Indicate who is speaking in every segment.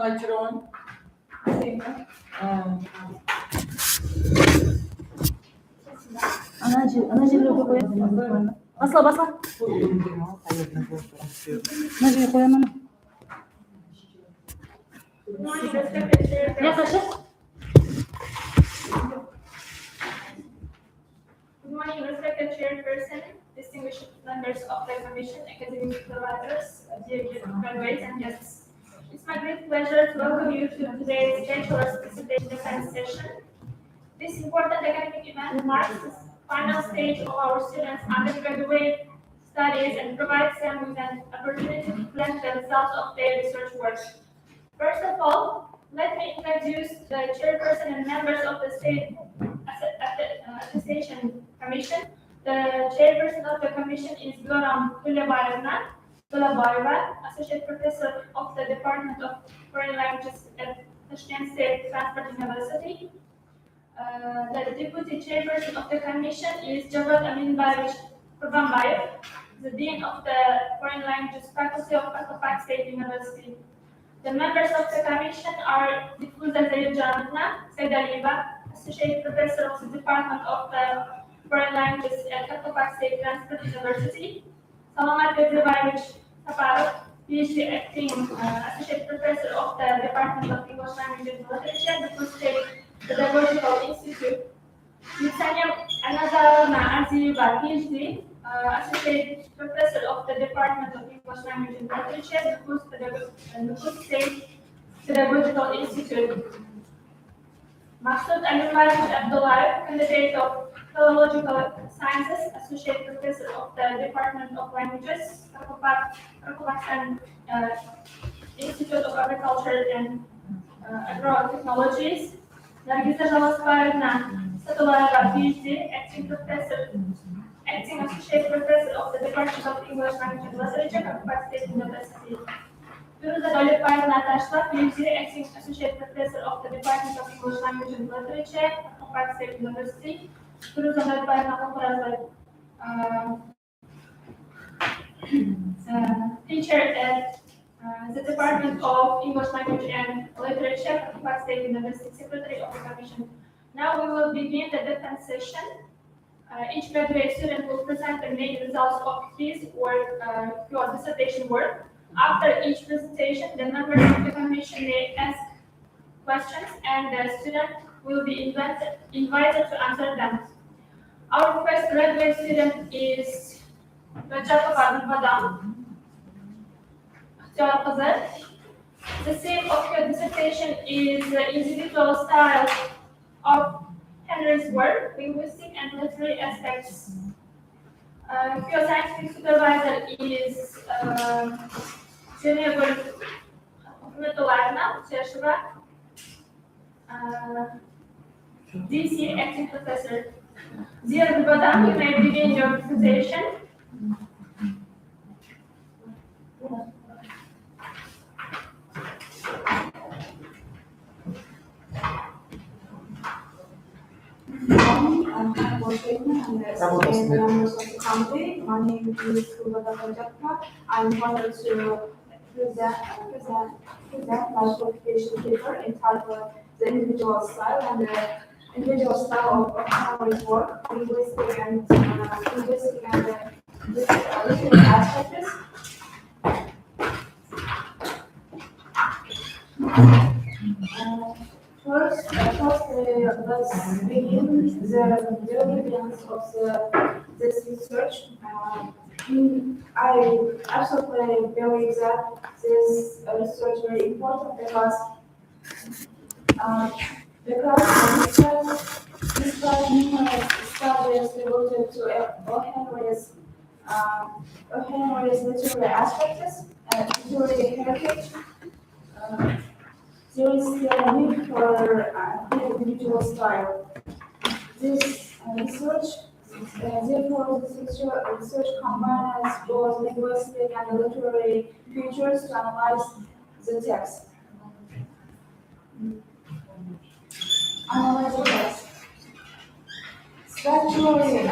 Speaker 1: later on.
Speaker 2: أنا أجيب له كويس. بصلة. نجي كويس ماما. يا خشة.
Speaker 3: Good morning, respected chairperson, distinguished members of the commission, academic supervisors, dear graduates and guests. It's my great pleasure to welcome you to today's Bachelor's Participation Defense session. This important academic event marks the final stage of our students' undergraduate studies and provides them with an opportunity to present the results of their research work. First of all, let me introduce the chairperson and members of the State Attestation Commission. The chairperson of the commission is Goran Kulebayeva, Associate Professor of the Department of Foreign Languages at Tashkent State Transport University. The deputy chairperson of the commission is Javad Aminbayevich Kurbanbayev, the dean of the Foreign Languages Faculty of Akopag State University. The members of the commission are Difuza Zayevjanovna Saidalieva, Associate Professor of the Department of the Foreign Languages at Akopag State Transport University, Salamat Bezevayevich Saparov, PhD Acting Associate Professor of the Department of English Language and Literature, the State Pedagogical Institute, Yevgenia Anazarovna Arzieva, PhD, Associate Professor of the Department of English Language and Literature, the State Pedagogical Institute. Maksud Alimayevich Abdullayev, candidate of Philological Sciences, Associate Professor of the Department of Languages, Karkopakstan Institute of Agriculture and Agro-Technologies. Nargiza Zhalasbayevna Satulayeva, PhD, Acting Associate Professor of the Department of English Language and Literature, Karkopak State University. Firuza Dolibayevna Tashla, PhD, Acting Associate Professor of the Department of English Language and Literature, Karkopak State University. Firuza Dolibayevna Kokorazov, teacher at the Department of English Language and Literature, Karkopak State University, Secretary of the Commission. Now we will begin the defense session. Each graduate student will present the main results of his or her dissertation work. After each presentation, the members of the commission may ask questions and the student will be invited to answer them. Our first graduate student is Rajapova Nurmadam. The theme of her dissertation is the individual style of Henry's work, linguistic and literary aspects. Her scientific supervisor is Zenevol Metolayevna Chesheva, DC acting professor. Dear Nurmadam, you may begin your presentation.
Speaker 4: I'm members of the committee. My name is Kulvada Panjapka. I'm honored to present my qualification paper entitled The Individual Style and the Individual Style of Henry's Work, Linguistic and Literary Aspects. First, let's begin the evidence of this research. I absolutely believe that this research is very important because despite numerous studies devoted to Henry's literary aspects and literary heritage, there is still a need for the individual style. This therefore, this research combines both linguistic and literary features to analyze the text. Analyze the text. Structurally,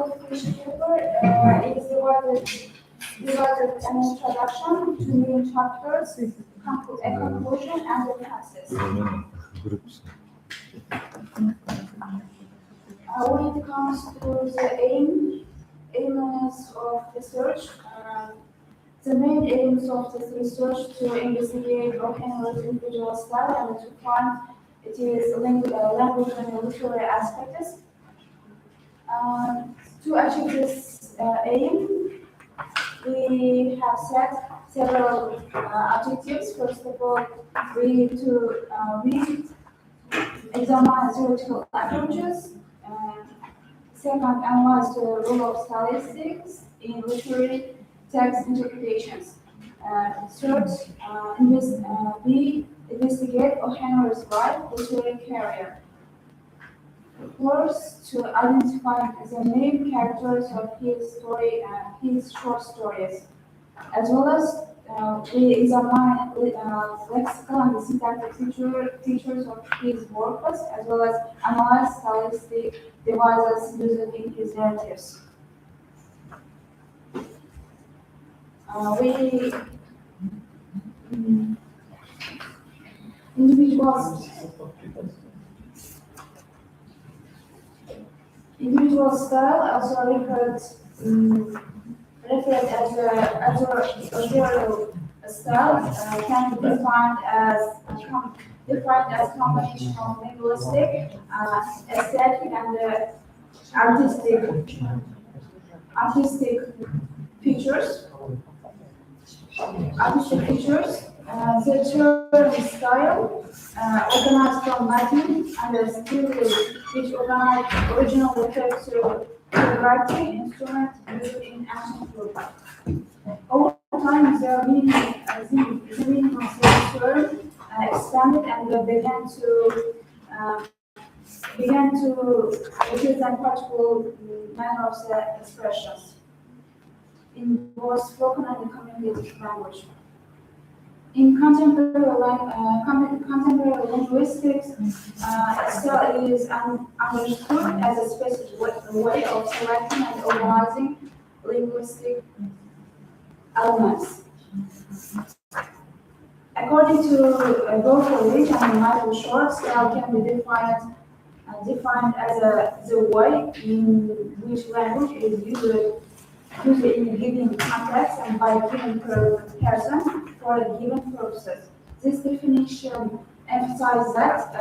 Speaker 4: qualification paper is divided an introduction, 2 main chapters, a conclusion, and a thesis. When it comes to the aims of research, the main aims of this research to investigate or analyze individual style and to find it is language and literary aspects. To achieve this aim, we have set several objectives. First of all, we examine theoretical approaches. Second, analyze the role of stylistics in literary text interpretations. Third, we investigate O'Henry's life literary career. Fourth, to identify the main characters of his story and his short stories, as well as we examine lexical and syntactic features of his works, as well as analyze stylistic devices used in his narratives. Individual style also referred as a general style can be defined as combination of linguistic, aesthetic, and artistic features. The term style, organized from Latin and still which originally refers to the writing instrument used in ancient Europe. Over time, the meaning of the term expanded and began to represent particular manner of the expressions in both spoken and communicative language. In contemporary linguistics, style is understood as a specific way of selecting and organizing linguistic elements. According to Berkeley and Michael Short, style can be defined as the way in which language is used in a given context and by a given person for a given purposes. This definition emphasizes that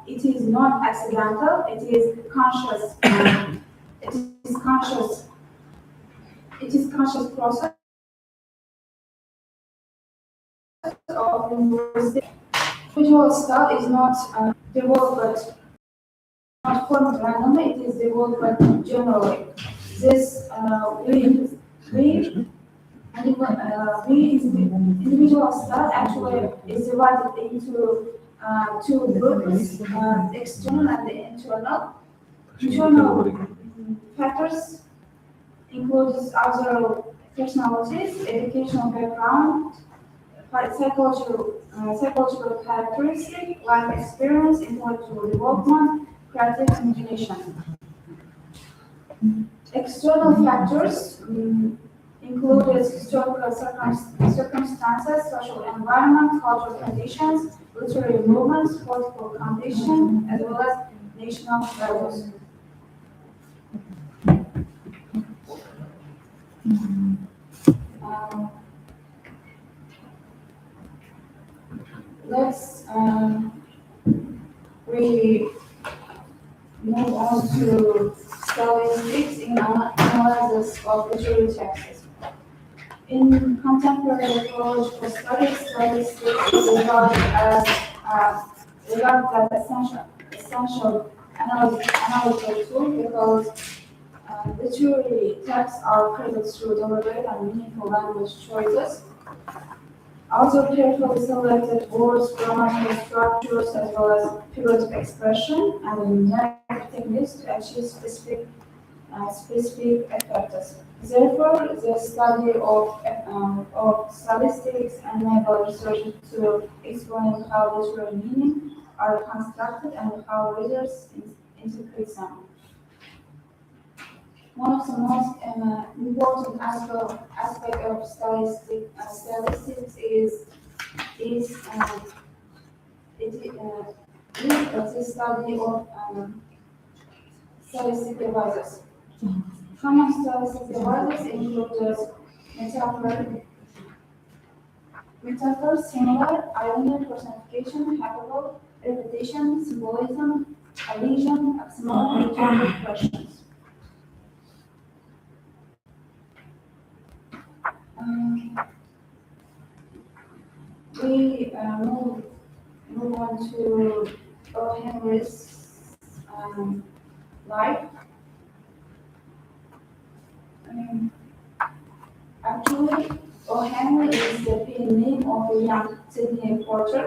Speaker 4: it is not accidental; it is conscious. It is conscious process of linguistic. Visual style is not developed, not formed randomly. It is developed generally. This individual style actually is divided into two groups, external and internal. Internal factors includes other personalities, educational background, psychological characteristics, life experience, intellectual development, creative imagination. External factors include historical circumstances, social environment, cultural conditions, literary movements, political conditions, as well as national values. Let's we move on to stylistics in analysis of literary texts. In contemporary philological studies, stylistics is regarded as essential analytical tool because literary texts are created through deliberate and meaningful language choices. Also carefully selected words, grammatical structures, as well as figurative expression and narrative techniques to achieve specific effects. Therefore, the study of stylistics enables research to explain how literary meanings are constructed and how readers interpret them. One of the most important aspect of statistics is the study of statistic devices. Common statistic devices include metaphors, similar, irony, personification, hyperbole, repetition, symbolism, allusion, oxymoron, rhetorical questions. We move on to O. Henry's life. Actually, O. Henry is the pen name of a young Sydney porter.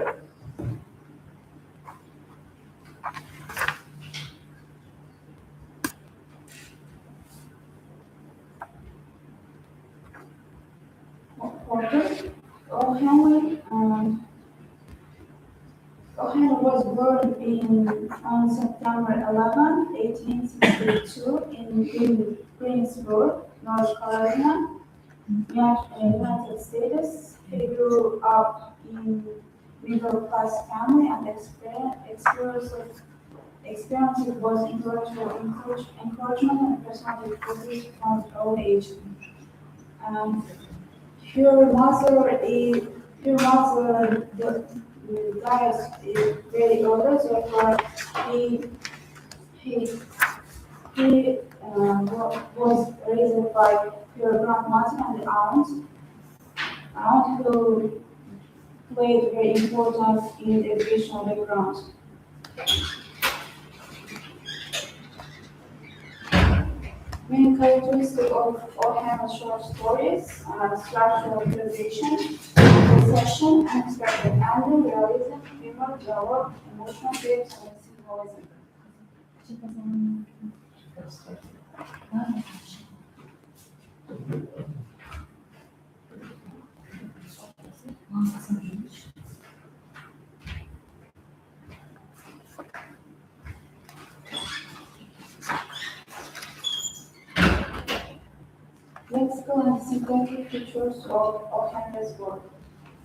Speaker 4: O. Henry was born on September 11, 1862 in Greensboro, North Carolina, United States. He grew up in middle-class family and experienced both intellectual encouragement and personal difficulties from early age. Her mother died very early, therefore he was raised by her grandmother and aunt who played very important in educational background. Main characteristics of Henry's short stories are structural utilization, possession, unexpected ending, realism, humor, dialogue, emotional depth, and symbolism. Lexical and syntactic features of Henry's work.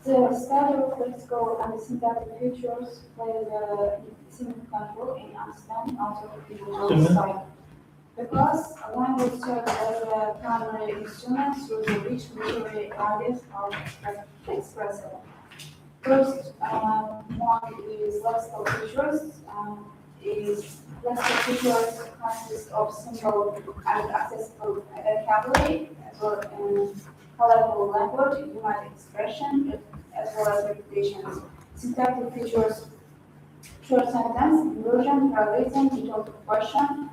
Speaker 4: The study of lexical and syntactic features plays a significant role in understanding author-individual style. Because language serves as a primary instrument through which literary ideas are expressed. First one is lexical features. Lexical features consist of simple and accessible vocabulary, as well as colorful language, unique expression, as well as repetitions. Syntactic features: short sentence, inversion, parallelism, rhetorical question,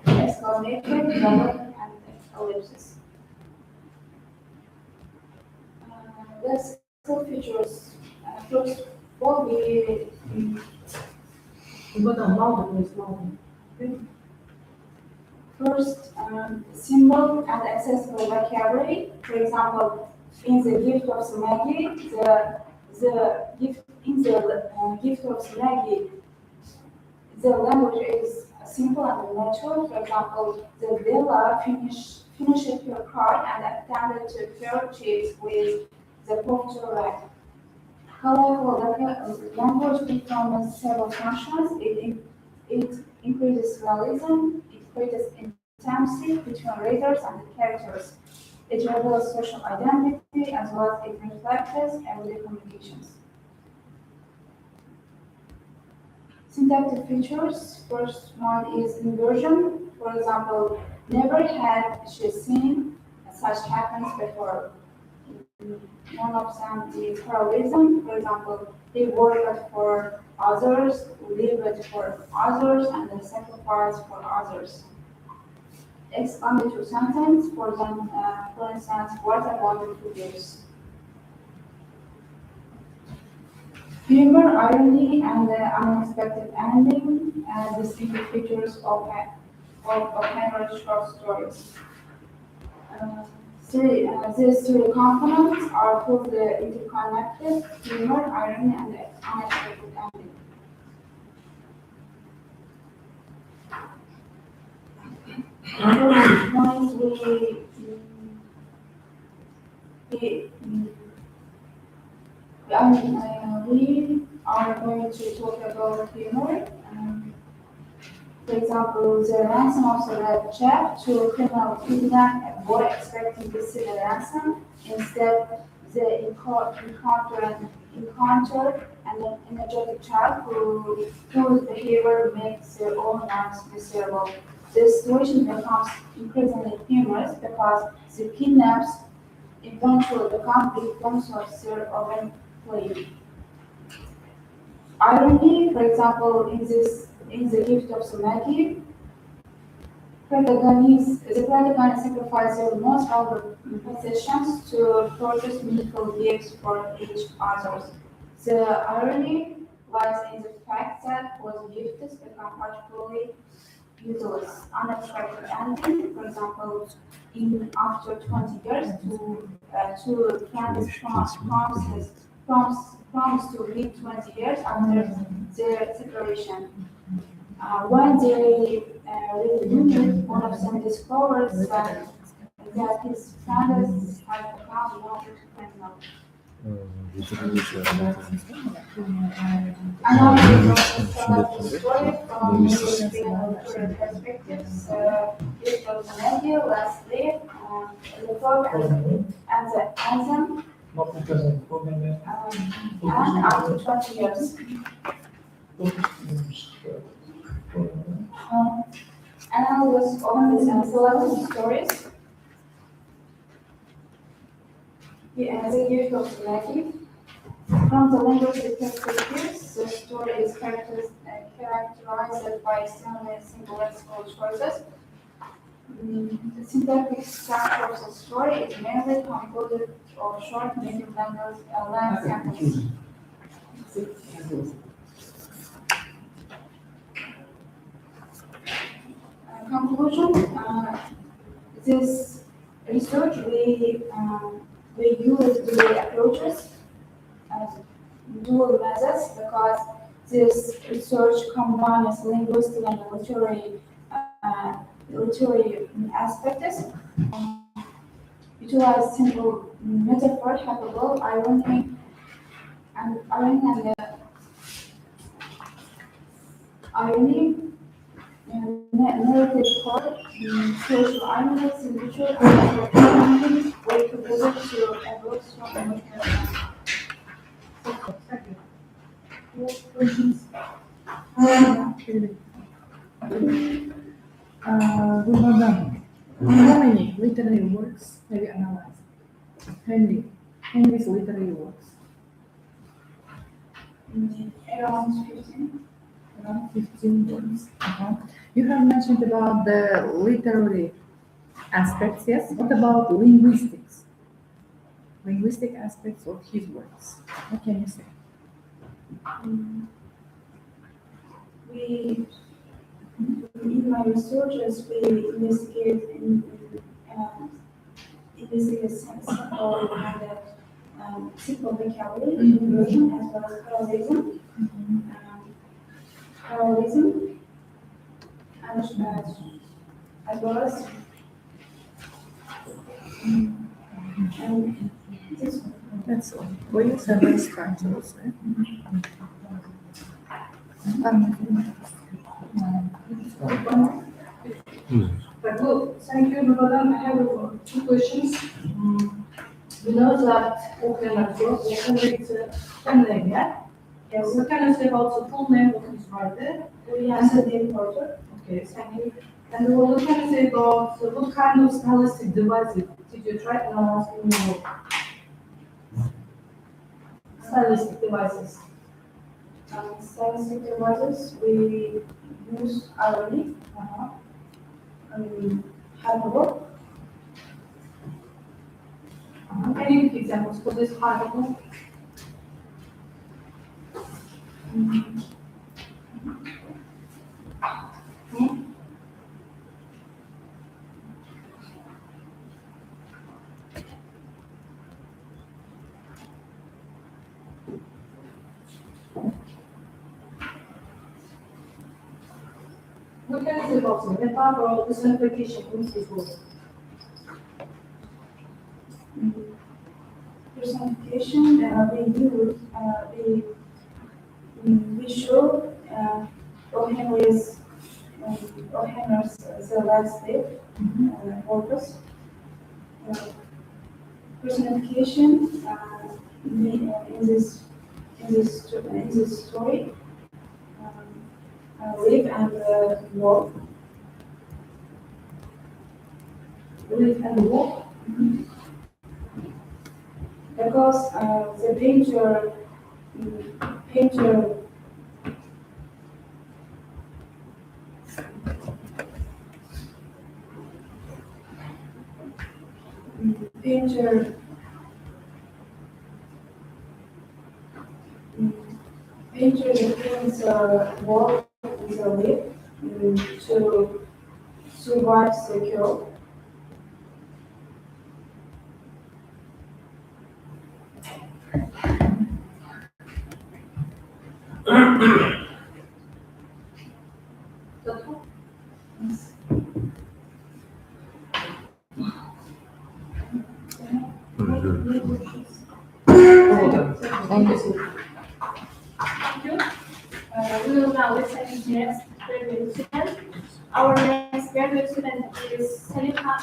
Speaker 4: exclamatory, double, and ellipsis. Lexical features. First, what we First, simple and accessible vocabulary. For example, in the gift of Maggie, the language is simple and natural. For example, the Bella finished her card and attended to her chips with the porter rack. Colorful language performs several functions. It increases realism, it creates intimacy between readers and the characters. It reveals social identity as well as it reflects everyday communications. Syntactic features. First one is inversion. For example, never had she seen such happens before. One of them is parallelism. For example, they worked for others, lived for others, and sacrificed for others. Expanded sentence, for instance, what I wanted to do. Humor, irony, and unexpected ending as distinctive features of Henry's short stories. These three components are closely interconnected: humor, irony, and unexpected ending. Another point we, we are going to talk about humor. For example, the ransom of the red check to criminal kidnap and were expecting to see the ransom. Instead, they encounter an energetic child whose behavior makes their own lives miserable. The situation becomes increasingly humorous because the kidnaps eventually become victims of their own play. Irony, for example, in the gift of Samaki, the protagonist sacrifices their most valuable possessions to purchase meaningful gifts for each other. The irony lies in the fact that those gifts become particularly useless, unexpected ending. For example, in after 20 years, two friends promise to meet 20 years after their separation. One day, reunion, one of them discovers that his friends have become wanted criminal. Another story from the perspectives, it was Nadia last day, the fog and the anthem, and after 20 years. Analogous omens and selected stories. The gift of Seleki. From the linguistic perspective, the story is characterized by extremely simple lexical choices. The syntactic structure of the story is mainly composed of short, medium length sentences. Conclusion, this research we use dual approaches, dual methods, because this research combines linguistic and literary aspects, utilize simple metaphor, hyperbole, irony, narrative part, social irony, signature, and way together to avoid strong emotional.
Speaker 2: Gulbadan, how many literary works have you analyzed? Henry's literary works.
Speaker 4: Around 15.
Speaker 2: Around 15 works. You have mentioned about the literary aspects, yes? What about linguistics? Linguistic aspects of his works. What can you say?
Speaker 4: We, in my researches, we investigate simple and simple vocabulary inversion as well as parallelism, and as well as this one.
Speaker 2: That's all. We use several structures.
Speaker 1: Thank you, Madam. I have two questions. We know that Okyanakro, what can you say about the full name of his writer?
Speaker 4: We answer the importer.
Speaker 1: Okay, thank you. And what can you say about what kind of stylistic devices did you try to analyze in your work? Stylistic devices.
Speaker 4: Stylistic devices, we use irony, hyperbole.
Speaker 1: Can you give examples for this hyperbole? What can you is also the power of personification principle.
Speaker 4: Personification, we show O'Henry's the landscape focus. Personification in this story live and walk. Live and walk. Because the painter painter painter painter paints walk with a lip to survive the cure.
Speaker 2: Thank you.
Speaker 3: Thank you. We will now listen to the next graduate student. Our next graduate student is Salima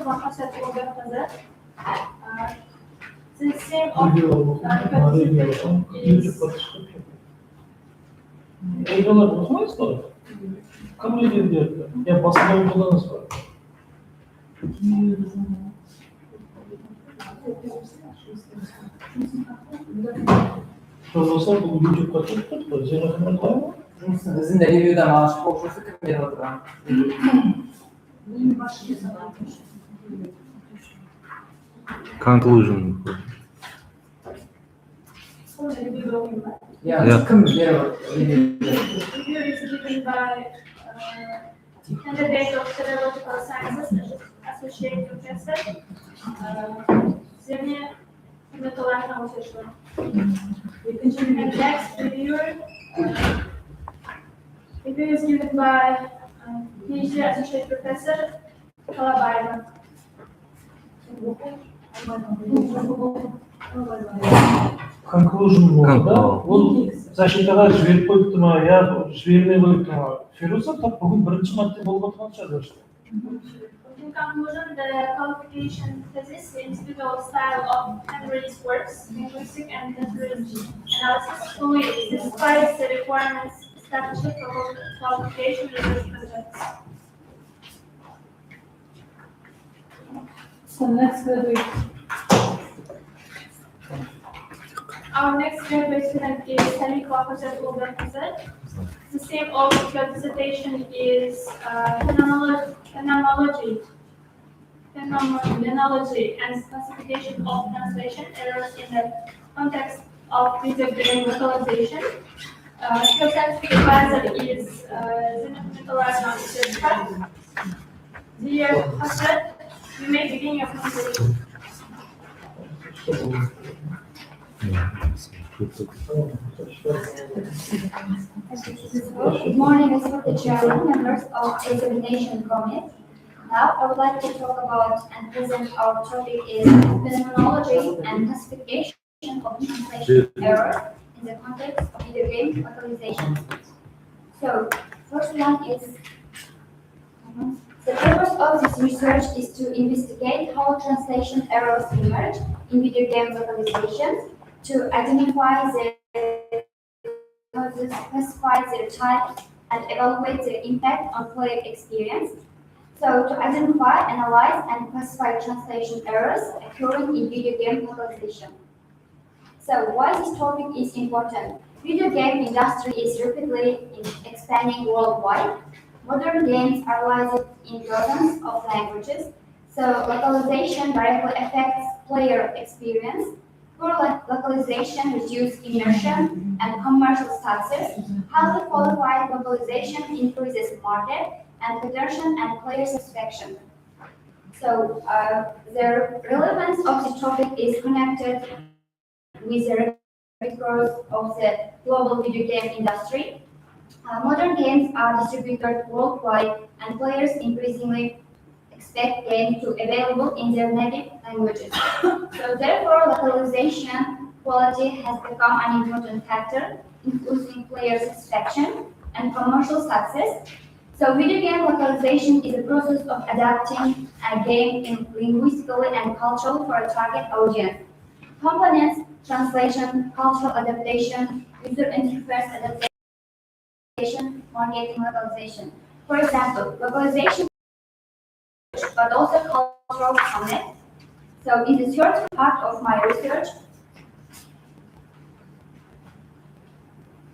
Speaker 3: Mahasat Ogafaza. The same of participation is
Speaker 5: Eyvallah bozmayız mı? Kabul edin diyor. Ya basın uygulanız var. Sorulsa bu gücü kaçırtır da Zeynep'in var mı?
Speaker 6: Sizin de review'da maaşı borçlusu kim yer alır?
Speaker 7: Conclusion.
Speaker 6: Ya kim yer alır?
Speaker 3: review is given by candidate of Pedagogical Sciences, Associate Professor. Zemlya hizmet olarak çalışıyor. And next reviewer review is given by PhD Associate Professor Kalabayram.
Speaker 5: Conclusion bu arada.
Speaker 7: Conclusion.
Speaker 5: Ол Zashitaға жіберіп қойыпты ма, я жібермей қойыпты ма? Фируза тап бүгін бірінші мәрте болып отырған шығар.
Speaker 3: In conclusion, the qualification thesis, the individual style of Henry's works, linguistic and methodology analysis, fully satisfies the requirements established for qualification research projects.
Speaker 1: So next graduate.
Speaker 3: Our next graduate student is Salih Wafazet Ulberkazet. The same of your dissertation is phenomenology and classification of translation errors in the context of video game localization. Your scientific advisor is Zinat. Dear Hassan, you may begin your presentation.
Speaker 8: Good morning, respected chairman, members of the examination committee. Now, I would like to talk about and present our topic is phenomenology and classification of translation errors in the context of video game localization. So, first one is the purpose of this research is to investigate how translation errors emerge in video game localizations, to identify their causes, classify their types, and evaluate their impact on player experience. So, to identify, analyze, and classify translation errors occurring in video game localization. So, why this topic is important? Video game industry is rapidly expanding worldwide. Modern games are licensed in dozens of languages, so localization directly affects player experience. Poor localization reduces immersion and commercial success. Highly qualified localization increases market and retention and player satisfaction. So the relevance of this topic is connected with the rapid growth of the global video game industry. Modern games are distributed worldwide, and players increasingly expect games to be available in their native languages. So therefore, localization quality has become an important factor, influencing player satisfaction and commercial success. So video game localization is a process of adapting a game in linguistically and culturally for a target audience. Components, translation, cultural adaptation, user interface adaptation, marketing localization. For example, localization but also cultural connect. So in the third part of my research,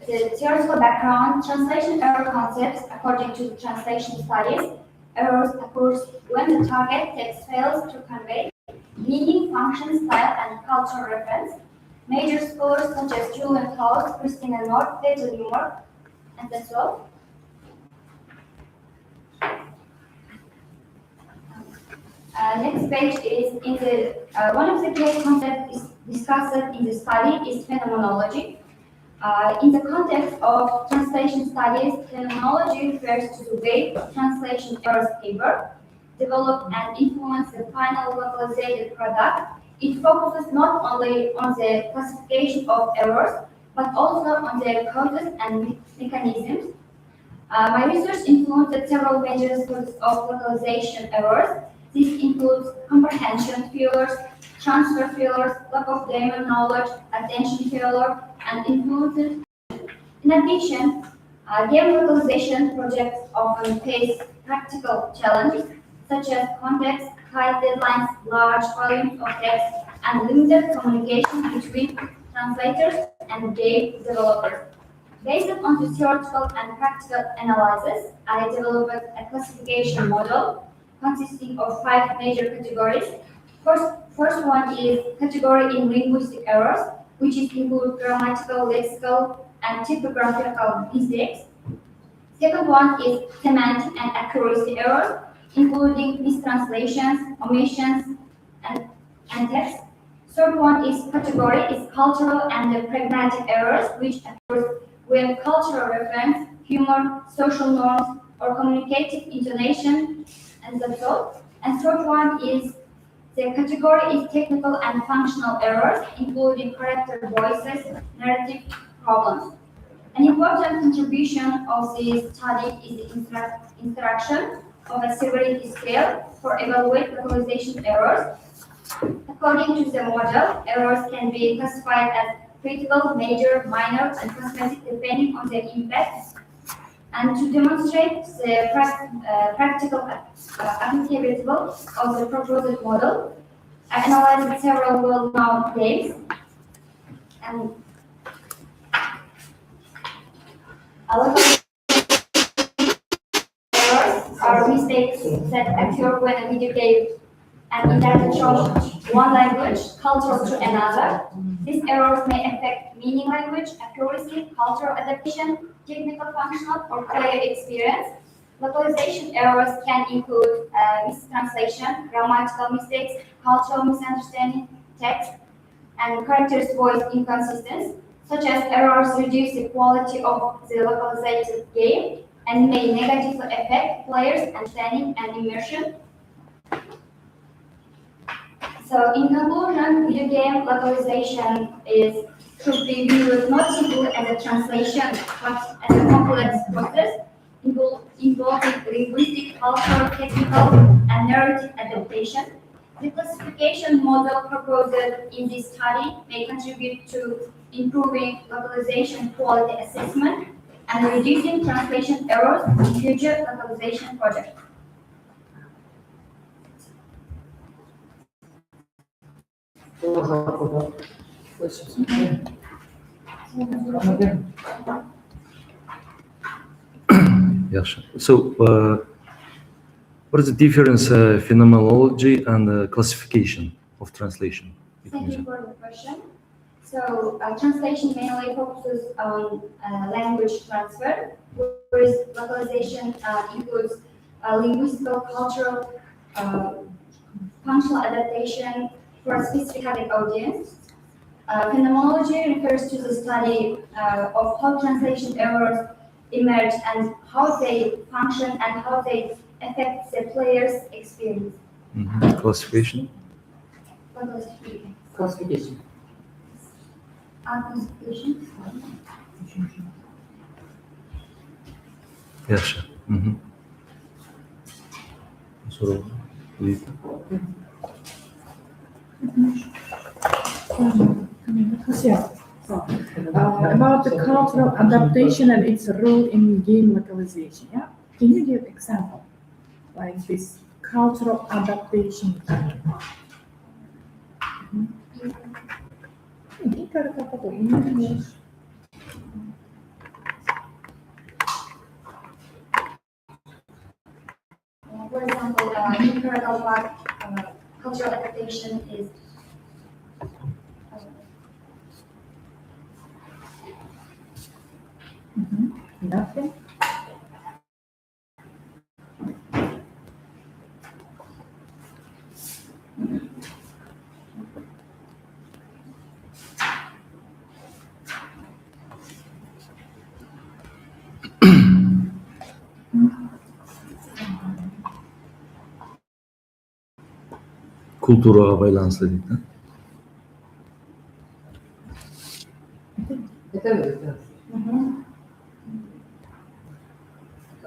Speaker 8: the theoretical background, translation error concepts according to the translation studies, errors occurs when the target text fails to convey meaning, function, style, and cultural reference. Major scholars such as Julian Claus, Christina North, Peter Newmark, and that's all. Next page is in the one of the key concepts discussed in the study is phenomenology. In the context of translation studies, phenomenology refers to the way translation errors occur, develop and influence the final localized product. It focuses not only on the classification of errors, but also on their causes and mechanisms. My research included several major sources of localization errors. This includes comprehension failures, transfer failures, lack of domain knowledge, attention failure, and influences. In addition, game localization projects often face practical challenges such as context, tight deadlines, large volumes of text, and limited communication between translators and game developers. Based on the theoretical and practical analysis, I developed a classification model consisting of 5 major categories. First one is category in linguistic errors, which include grammatical, lexical, and typographical mistakes. Second one is semantic and accuracy errors, including mistranslations, omissions, and text. Third one is category is cultural and pragmatic errors, which occurs when cultural reference, humor, social norms, or communicative intonation, and that's all. And third one is the category is technical and functional errors, including character voices, narrative problems. An important contribution of this study is the introduction of a severity scale for evaluate localization errors. According to the model, errors can be classified as critical, major, minor, and cosmetic depending on their impact. And to demonstrate the practical applicability of the proposed model, I analyzed several well-known games and a lot of errors are mistakes that occur when a video game and interpret from one language, culture to another. These errors may affect meaning language, accuracy, cultural adaptation, technical functional, or player experience. Localization errors can include mistranslation, grammatical mistakes, cultural misunderstanding, text, and characters' voice inconsistency. Such as errors reduce the quality of the localized game and may negatively affect players' understanding and immersion. So in conclusion, video game localization should be viewed not simply as a translation, but as a complex process involving linguistic, cultural, technical, and narrative adaptation. The classification model proposed in this study may contribute to improving localization quality assessment and reducing translation errors in future localization projects.
Speaker 7: Yes. So, what is the difference phenomenology and classification of translation?
Speaker 8: Thank you for the question. So, translation mainly focuses on language transfer, whereas localization includes linguistical, cultural, functional adaptation for a specific target audience. Phenomenology refers to the study of how translation errors emerge and how they function and how they affect the player's experience.
Speaker 7: Classification.
Speaker 8: What was it?
Speaker 6: Classification.
Speaker 8: Classification.
Speaker 7: Yaxşı. Soru var.
Speaker 2: About the cultural adaptation and its role in game localization. Yeah, can you give example like this cultural adaptation?
Speaker 8: For example, empirical part, cultural adaptation is
Speaker 2: Nothing.
Speaker 7: Kultura байланысты дейді да?
Speaker 6: Evet.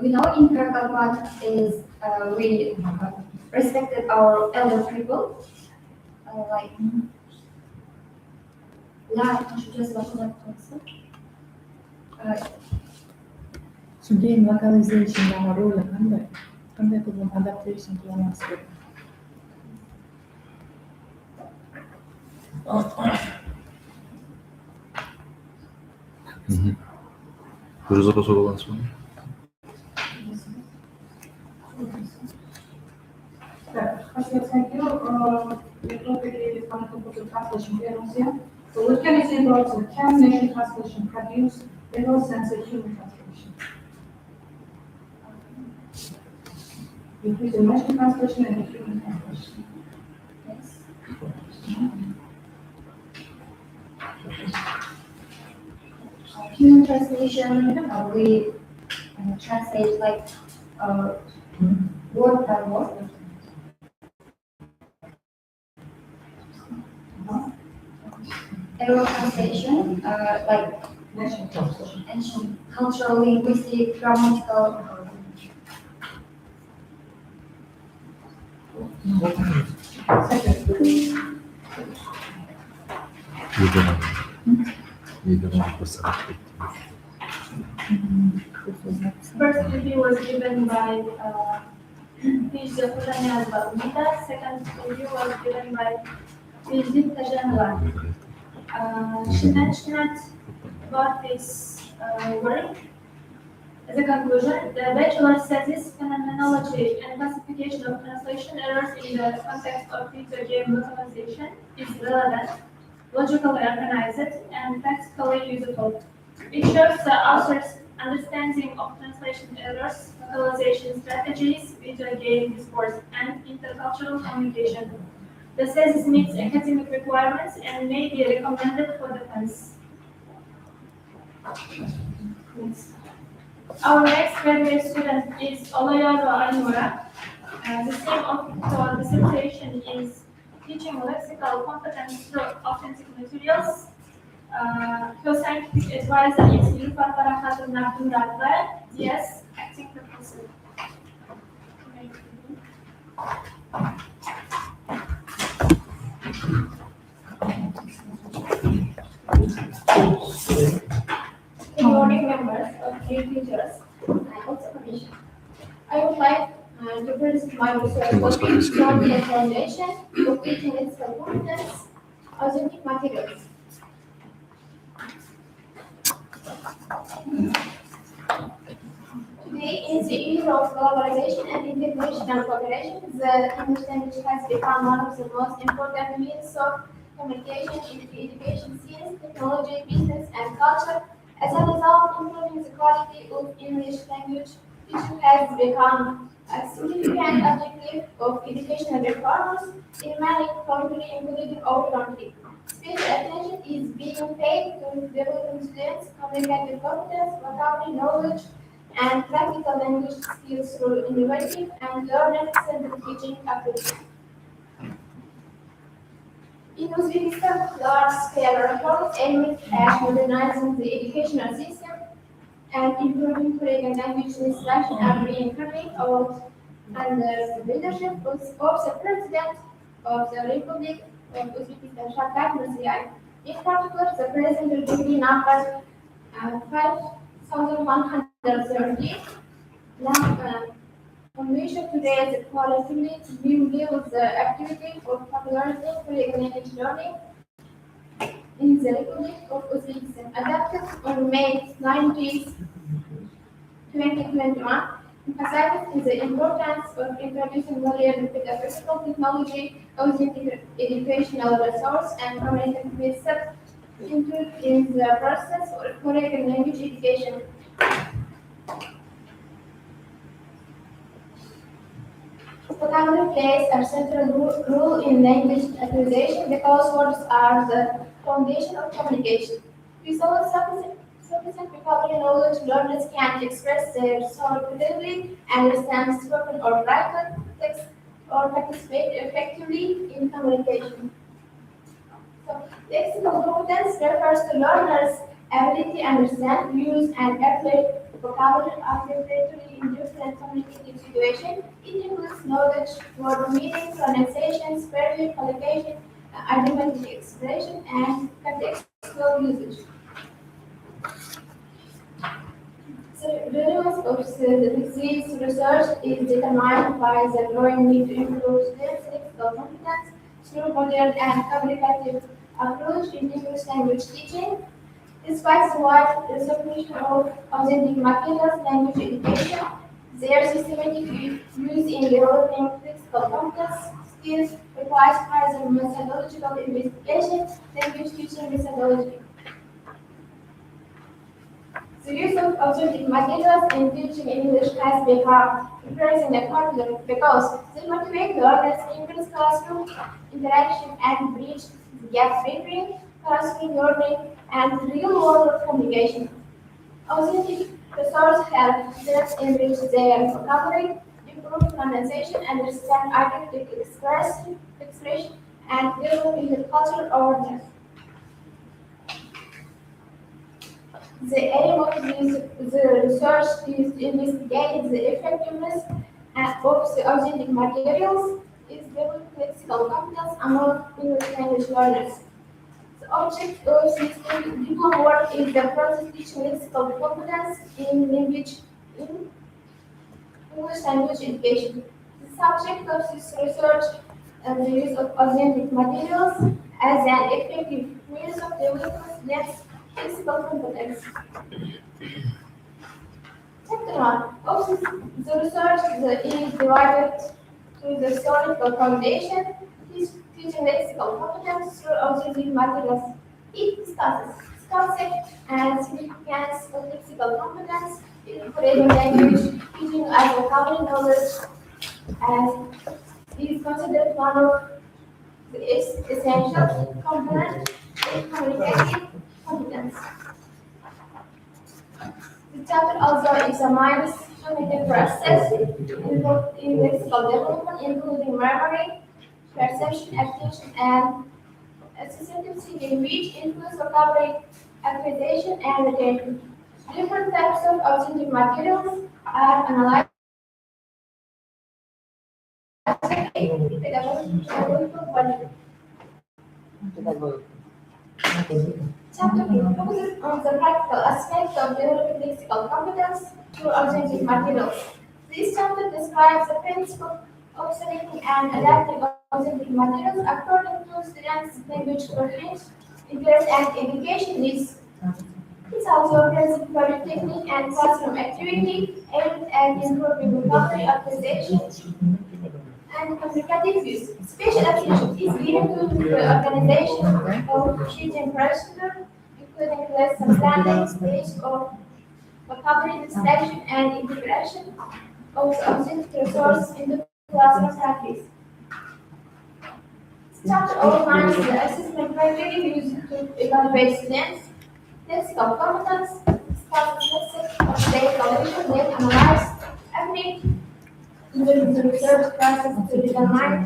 Speaker 8: we know empirical part is we respected our elder people, like just
Speaker 2: So game localization our role qanday qilib adaptation qilamiz?
Speaker 7: Biraz daha soru olan sonra.
Speaker 1: Thank you. The topic is content translation errors here. So what can you say about can machine translation produce errors and the human translation? Between the machine translation and the human translation.
Speaker 8: human translation, we translate like word by word. Error translation, like ancient cultural, linguistic, grammatical.
Speaker 3: First review was given by PhD Kuzania Balmita. Second review was given by PhD Tajanova. She mentioned about this work. As a conclusion, the bachelor's thesis phenomenology and classification of translation errors in the context of video game localization is relevant, logically organized, and practically useful. It shows the author's understanding of translation errors, localization strategies, video game discourse, and intercultural communication. The thesis meets academic requirements and may be recommended for defense. Our next graduate student is Olayaro Ainura. The theme of her dissertation is teaching lexical competence through authentic materials. Her scientific advisor is Yulfa Farahatu Nabduradva, DS, acting professor.
Speaker 9: Good morning, members of dear teachers and also commission. I would like to present my research on the foundation of teaching its competence authentic materials. Today, in the era of globalization and international cooperation, the English language has become one of the most important means of communication in the education science, technology, business, and culture. As a result, improving the quality of English language teaching has become A significant objective of educational reforms in many countries, including our country. Special attention is being paid to developing students' communicative competence, vocabulary knowledge, and practical language skills through innovative and learner-centered teaching approaches. In Uzbekistan, large-scale reforms aimed at modernizing the educational system and improving curriculum language instruction are being carried out under the leadership of the President of the Republic of Uzbekistan, Shavkat Mirziyoyev. In particular, the President decree number 5130 Commission to raise the quality reveals the activity of popularizing curriculum language learning in the Republic of Uzbekistan, adopted on May 19, 2021, emphasizes the importance of introducing modern pedagogical technology, authentic educational resource, and communicative methods in the process of curriculum language education. Vocabulary plays a central role in language acquisition because words are the foundation of communication. Without sufficient vocabulary knowledge, learners can express their thoughts clearly, understand spoken or written text, or participate effectively in communication. So, lexical competence refers to learners' ability to understand, use, and apply vocabulary articulately in different communicative situations. It includes knowledge, word meaning, pronunciation, spelling, collocation, argumentative expression, and contextual usage. The relevance of this research is determined by the growing need to improve students' lexical competence through modern and communicative approach in English language teaching. Despite the wide recognition of authentic materials language education, their systematic use in developing lexical competence skills requires further methodological investigation, language teaching methodology. The use of authentic materials in teaching English has become increasingly popular because they motivate learners in increase classroom interaction and bridge the gap between classroom learning and real-world communication. Authentic resources help students enrich their vocabulary, improve pronunciation, understand artistic expression, and develop intercultural awareness. The aim of the research is to investigate the effectiveness of the authentic materials is developing lexical competence among English language learners. The object of this diploma work is the process teaching lexical competence in English language education. The subject of this research is the use of authentic materials as an effective means of developing students' lexical competence. Chapter 1 of the research is divided to the theoretical foundation, teaching lexical competence through authentic materials. It discusses concept and significance of lexical competence in curriculum language, teaching as vocabulary knowledge as is considered one of the essential components in communicative competence. The chapter also examines cognitive process involved in lexical development, including memory, perception, attention, and associative thinking, which includes vocabulary acquisition and retention. Different types of authentic materials are analyzed in pedagogical value. Chapter 2 focuses on the practical aspects of developing lexical competence through authentic materials. This chapter describes the principle of selecting and adapting authentic materials according to students' language preference, interest, and education needs. It also presents project technique and classroom activity aimed at improving vocabulary acquisition and communicative use. Special attention is given to the organization of teaching procedure, including lesson planning, stage of vocabulary selection and integration, of the authentic resource in the classroom practice. Structure outlines the assessment criteria used to evaluate students, lexical competence, statistics of data collection, data analysis, every during the research process to determine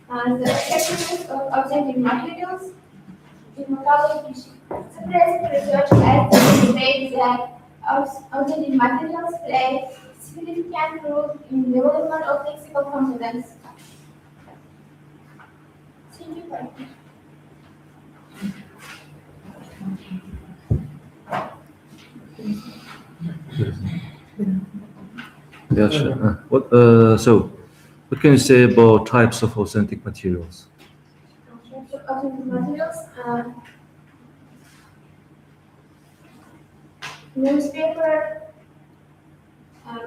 Speaker 9: the effectiveness of authentic materials in methodology. Separate research as demonstrates that authentic materials play a significant role in development of lexical competence. Thank you very much.
Speaker 7: Yeah, sure. What can you say about types of authentic materials?
Speaker 9: Authentic materials, newspaper,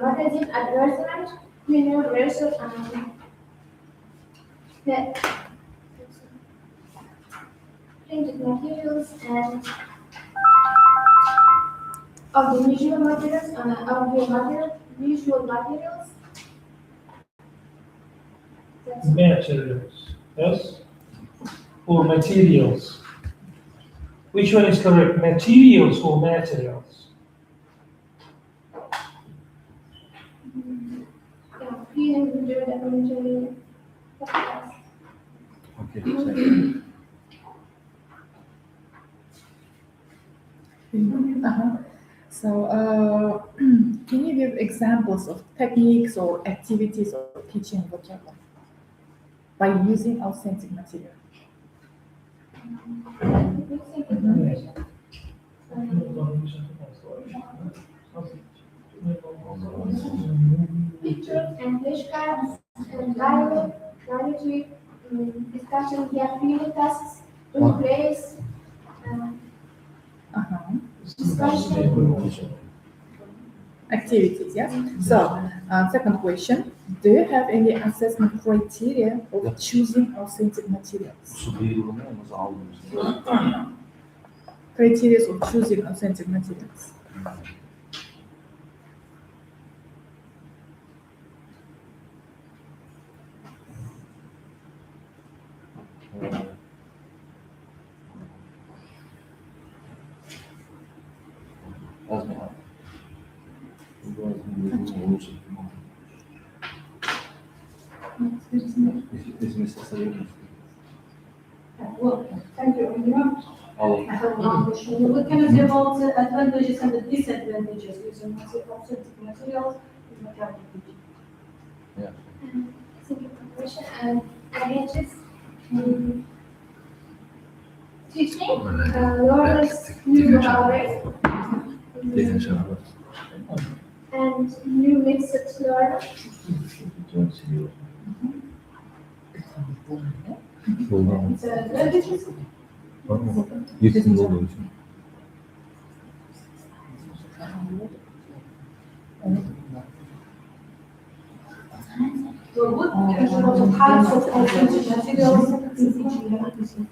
Speaker 9: magazine advertisement, universal, net, printed materials, and audiovisual materials, visual materials. That's it.
Speaker 5: Materials, yes? Or materials? Which one is correct, materials or materials?
Speaker 9: Yeah, feeling, visual, documentary, podcast.
Speaker 7: Okay, thank you.
Speaker 2: Uh-huh. So, can you give examples of techniques or activities or teaching vocabulary by using authentic material?
Speaker 9: Pictures and flashcards and dialogue, narrative, discussion, yeah, field tasks, replace,
Speaker 2: Uh-huh.
Speaker 9: discussion.
Speaker 2: Activities, yeah? So, second question, do you have any assessment criteria of choosing authentic materials?
Speaker 7: Su duyurumu nasıl aldınız?
Speaker 2: Criteria of choosing authentic materials.
Speaker 7: Yazma.
Speaker 1: Well, thank you.
Speaker 7: Alalım.
Speaker 1: I have one question. What can you say about the advantages and the disadvantages using authentic materials in vocabulary teaching?
Speaker 9: Thinking preparation and advantages. Teaching, learners new vocabulary.
Speaker 7: Teknik şartlar.
Speaker 9: And new methods to learn.
Speaker 7: Yoldan mı?
Speaker 1: It's advantages.
Speaker 7: Var mı? Yakında olduğu için.
Speaker 1: So what about the types of authentic materials in teaching?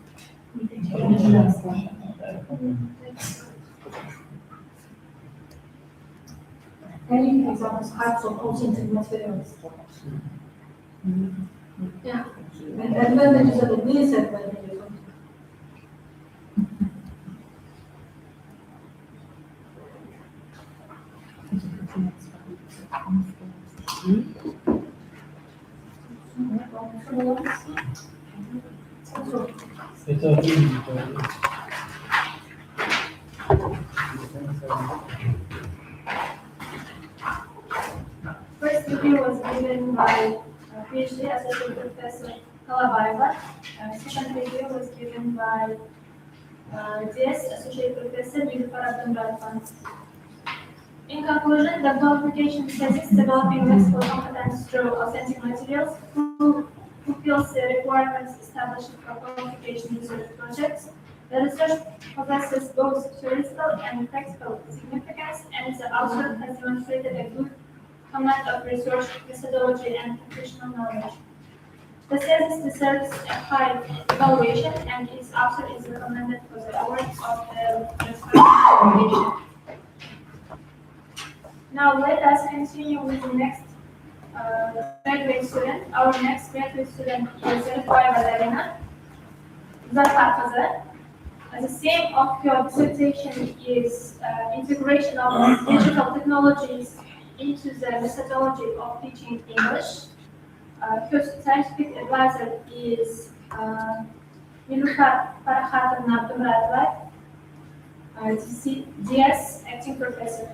Speaker 1: Any examples, types of authentic materials?
Speaker 9: Yeah.
Speaker 1: And advantages and the disadvantages.
Speaker 5: Yeter değil mi?
Speaker 3: First review was given by PhD Associate Professor Kalabayeva. Second review was given by DS Associate Professor Nilüfer Abdulrahman. In conclusion, the qualification thesis developing lexical competence through authentic materials fulfills the requirements established for qualification research projects. The research possesses both theoretical and practical significance, and the author has demonstrated a good command of research methodology and professional knowledge. The thesis deserves a high evaluation, and its author is recommended for the award of the qualification. Now let us continue with the next graduate student. Our next graduate student is Valerina Zashita. The theme of your dissertation is integration of digital technologies into the methodology of teaching English. Your scientific advisor is Nilufer Farhatовна Abdulmuratova, DS acting professor.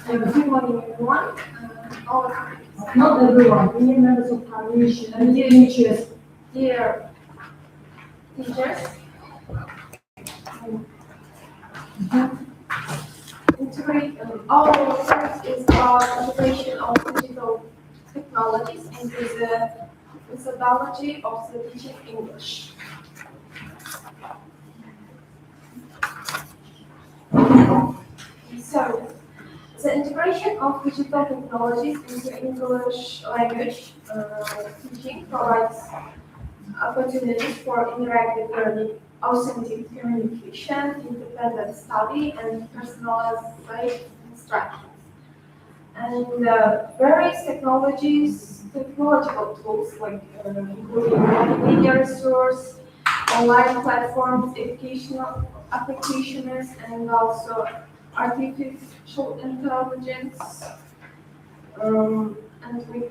Speaker 4: Good morning, everyone.
Speaker 1: Not everyone, we need members of coalition and teachers.
Speaker 4: Dear teachers, our research is about integration of digital technologies into the methodology of the teaching English. So, the integration of digital technologies into English language teaching provides opportunities for interactive learning, authentic communication, independent study, and personalized instruction. And various technological tools like including multimedia resource, online platforms, educational applications, and also artificial intelligence. And we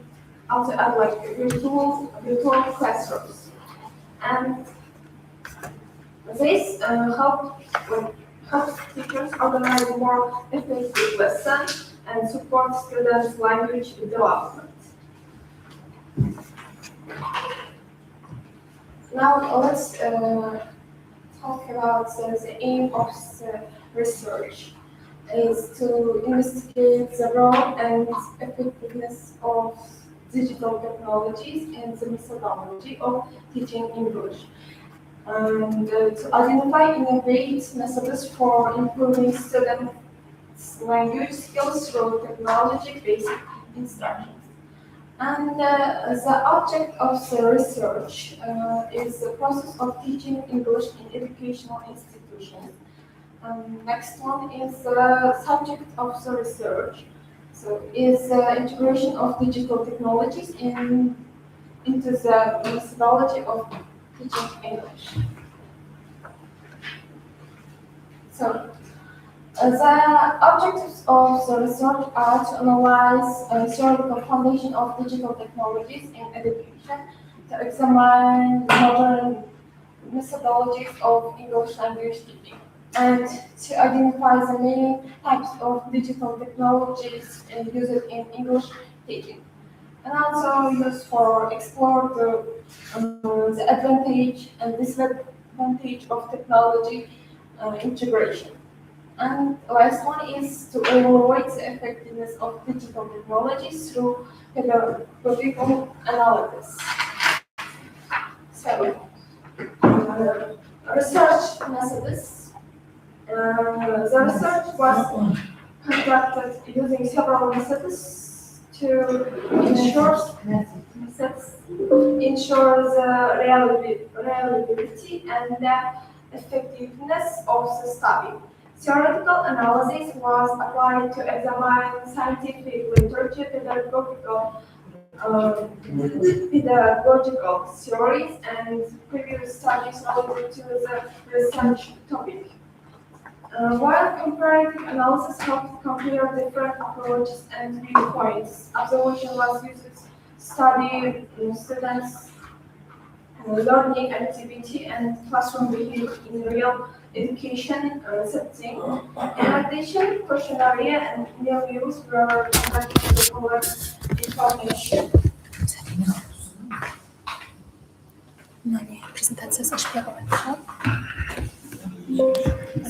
Speaker 4: also add like virtual classrooms. And this helps teachers organize more effective lessons and support students' language development. Now let's talk about the aim of the research is to investigate the role and effectiveness of digital technologies in the methodology of teaching English, and to identify innovative methods for improving students' language skills through technology-based instruction. And the object of the research is the process of teaching English in educational institutions. Next one is the subject of the research. So is the integration of digital technologies into the methodology of teaching English. So the objectives of the research are to analyze the theoretical foundation of digital technologies in education, to examine modern methodologies of English language teaching, and to identify the main types of digital technologies used in English teaching, and also used for explore the advantage and disadvantage of technology integration. And last one is to evaluate the effectiveness of digital technologies through pedagogical analysis. So, research methods. The research was conducted using several methods to ensure the reliability and the effectiveness of the study. Theoretical analysis was applied to examine scientific literature, pedagogical theories, and previous studies related to the research topic. While comparative analysis helped compare different approaches and viewpoints, observation was used to study students' learning activity and classroom behavior in real education setting. In addition, questionnaire and interviews were conducted to collect information.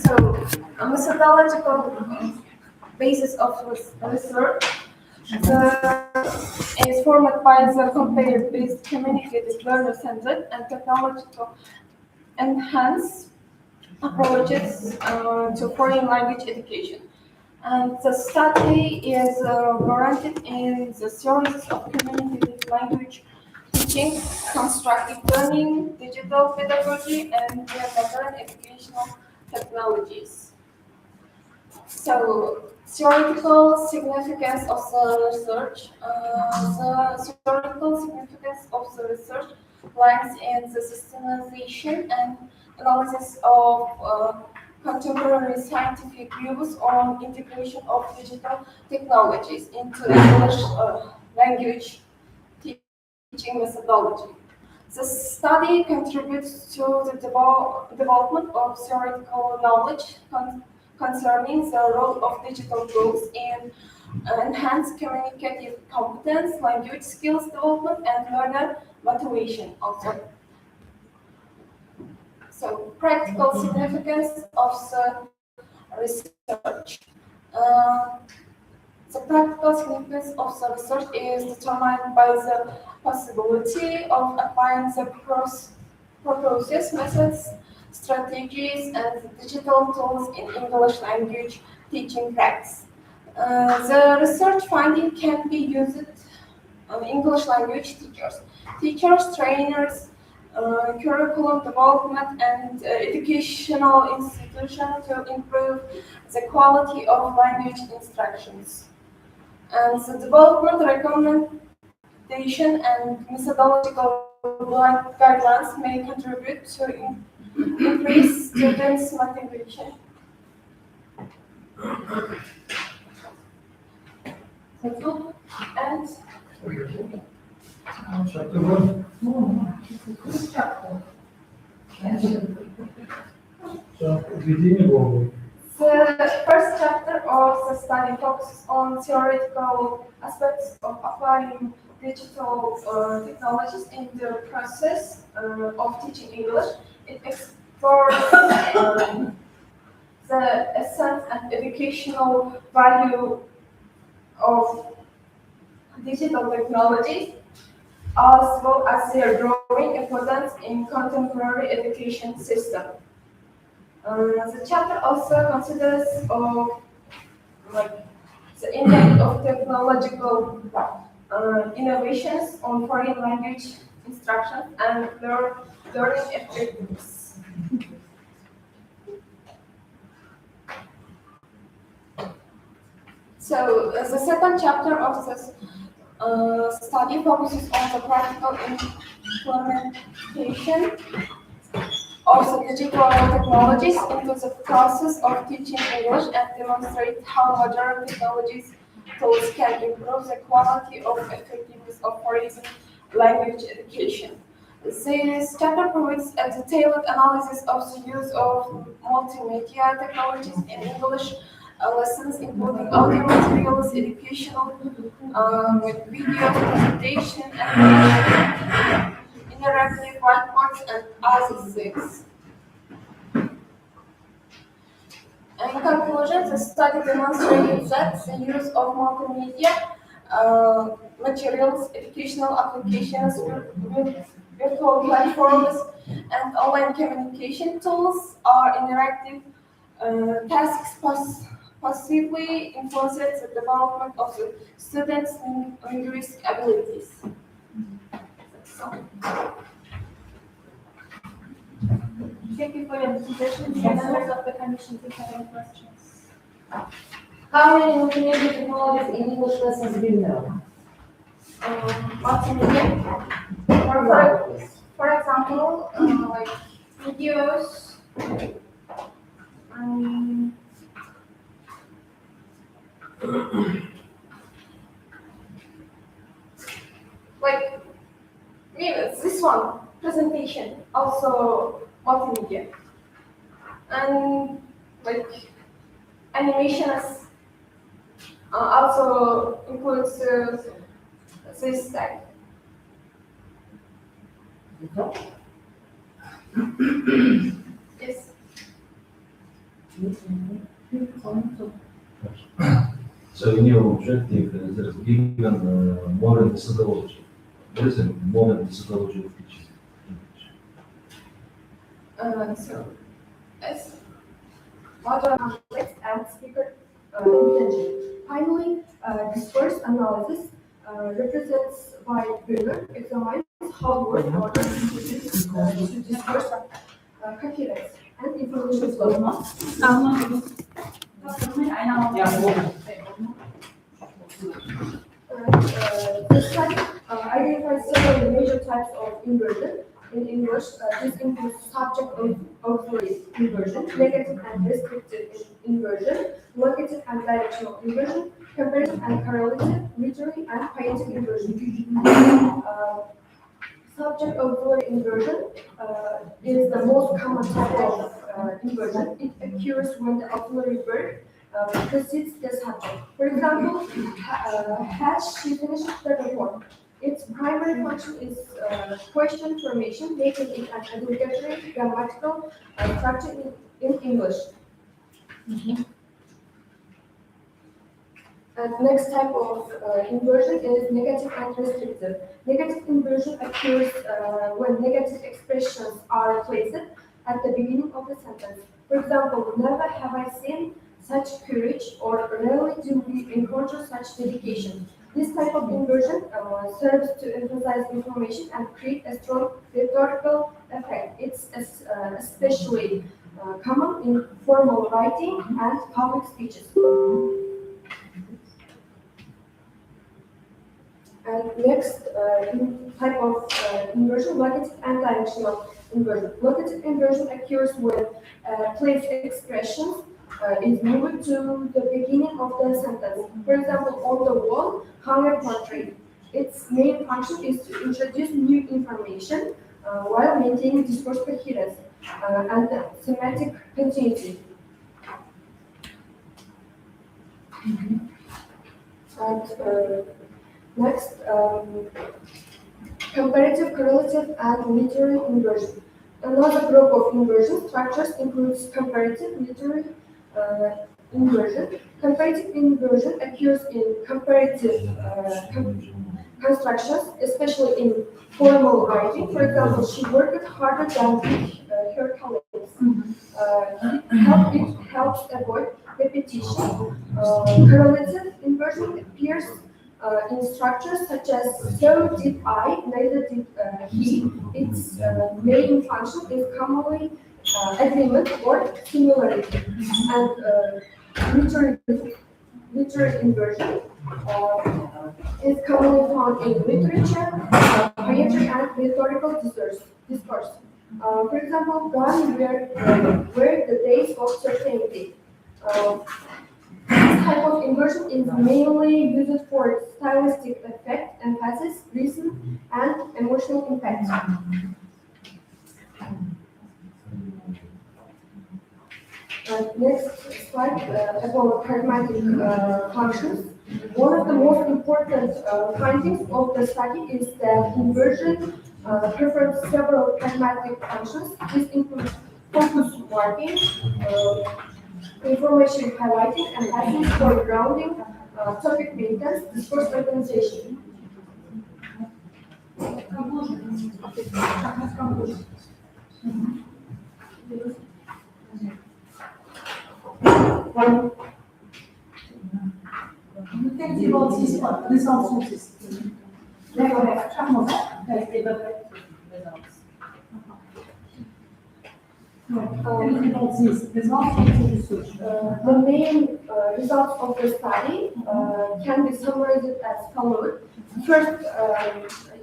Speaker 4: So, a methodological basis of research is formed by the comparative-based, communicative, learner-centered, and technological enhanced approaches to foreign language education. And the study is warranted in the theories of communicative language teaching teaching, constructive learning, digital pedagogy, and modern educational technologies. So, theoretical significance of the research. The theoretical significance of the research lies in the systematization and analysis of contemporary scientific views on integration of digital technologies into English language teaching methodology. The study contributes to the development of theoretical knowledge concerning the role of digital tools in enhanced communicative competence, language skills development, and learner motivation also. So, practical significance of the research. The practical significance of the research is determined by the possibility of applying the process, methods, strategies, and digital tools in English language teaching practice. The research finding can be used English language teachers, trainers, curriculum development, and educational institutions to improve the quality of language instructions. And the development recommendation and methodological guidelines may contribute to increase students' motivation. And
Speaker 5: Chapter 1. So, beginning of
Speaker 4: the first chapter of the study focuses on theoretical aspects of applying digital technologies in the process of teaching English. It explores the essence and educational value of digital technologies, as well as their growing importance in contemporary education system. The chapter also considers the impact of technological innovations on foreign language instruction and learning effectiveness. So the second chapter of this study focuses on the practical implementation of the digital technologies into the process of teaching English and demonstrate how modern technologies tools can improve the quality of effectiveness of foreign language education. This chapter provides a detailed analysis of the use of multimedia technologies in English lessons, including audio materials, educational with video presentation, and interactive whiteboards, and other things. In conclusion, the study demonstrates that the use of multimedia materials, educational applications, virtual platforms, and online communication tools are interactive tasks possibly influence the development of the students' linguistic abilities. So,
Speaker 3: Thank you for your presentation. The members of the commission, if you have any questions.
Speaker 9: How many multimedia technologies in English lessons do you know?
Speaker 4: multimedia, for example, like videos, like this one, presentation, also multimedia, and like animation also includes this type. Yes.
Speaker 7: So in your objective, there is given more methodology. What is the more methodology of teaching English?
Speaker 4: So, as modern context and speaker intention. Finally, discourse analysis represents by Google examines how word order contributes to discourse coherence and information flow. This study identifies several major types of inversion. In English, this includes subject auxiliary inversion, negative and restrictive inversion, locative and directional inversion, comparative and correlative, literary and poetic inversion. Subject auxiliary inversion is the most common type of inversion. It occurs when the auxiliary verb precedes the subject. For example, has she finished the report? Its primary function is question formation, making it an obligatory grammatical structure in English. And next type of inversion is negative and restrictive. Negative inversion occurs when negative expressions are placed at the beginning of the sentence. For example, never have I seen such courage, or rarely do we encounter such dedication. This type of inversion serves to emphasize information and create a strong rhetorical effect. It's especially common in formal writing and public speeches. And next type of inversion, locative and directional inversion. Locative inversion occurs when place expression is moved to the beginning of the sentence. For example, on the wall hung a portrait. Its main function is to introduce new information while maintaining discourse coherence and semantic continuity. And next, comparative, correlative, and literary inversion. Another group of inversion structures includes comparative, literary inversion. Comparative inversion occurs in comparative constructions, especially in formal writing. For example, she worked harder than her colleagues. It helps avoid repetition. Correlative inversion appears in structures such as so did I, neither did he. Its main function is commonly agreement or similarity. And literary inversion is commonly found in literature, poetry, and rhetorical discourse. For example, gone were the days of certainty. This type of inversion is mainly used for stylistic effect, emphasis, reason, and emotional impact. Next slide about pragmatic functions. One of the most important findings of the study is that inversion performs several pragmatic functions. This includes focus marking, information highlighting, and actions for grounding, topic maintenance, discourse organization. The main results of the study can be summarized as follows. First,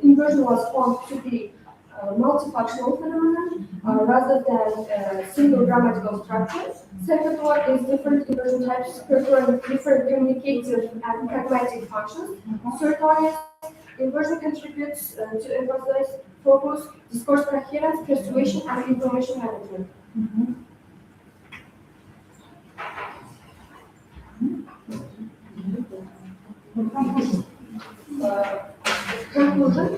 Speaker 4: inversion was found to be a multifunctional phenomenon rather than single grammatical structure. Second one is different inversion types perform different communicative and pragmatic functions. Third one is inversion contributes to emphasize focus, discourse coherence, persuasion, and information management. Conclusion.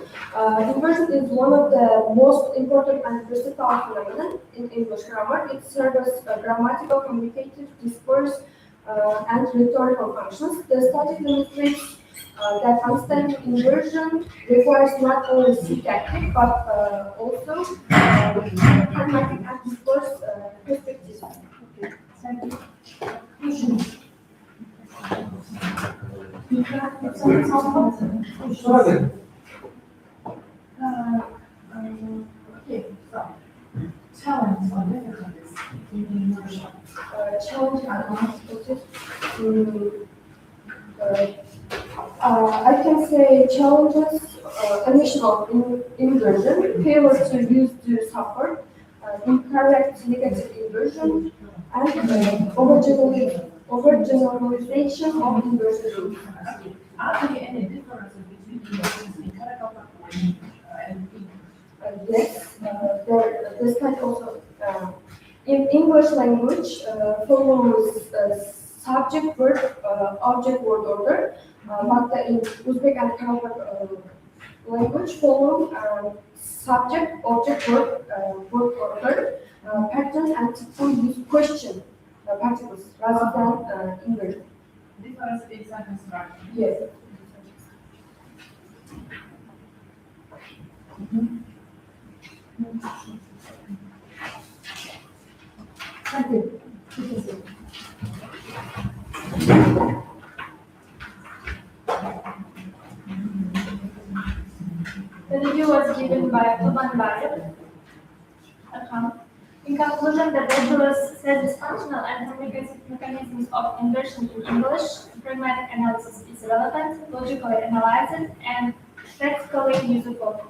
Speaker 4: Inversion is one of the most important and versatile phenomena in English grammar. It serves as grammatical, communicative, discourse, and rhetorical functions. The study demonstrates that understanding inversion requires not only syntactic but also pragmatic and discourse perspectives. Okay, thank you. challenge analysis. I can say challenges, initial inversion, failure to use the support, incorrect negative inversion, and overgeneralization of inversion rules.
Speaker 2: Are there any differences between the character
Speaker 4: Yes, this can also, in English language, follows subject verb, object word order, but in Uzbek and Kazakh language follow subject, object verb, word order, pattern and typical use question particles rather than inversion.
Speaker 2: difference in sentence structure?
Speaker 4: Yes.
Speaker 2: Thank you. This is it.
Speaker 3: The review was given by Tuban Bayev. In conclusion, the Bedouins said the functional and communicative mechanisms of inversion in English, pragmatic analysis is relevant, logically analyzed, and practically usable.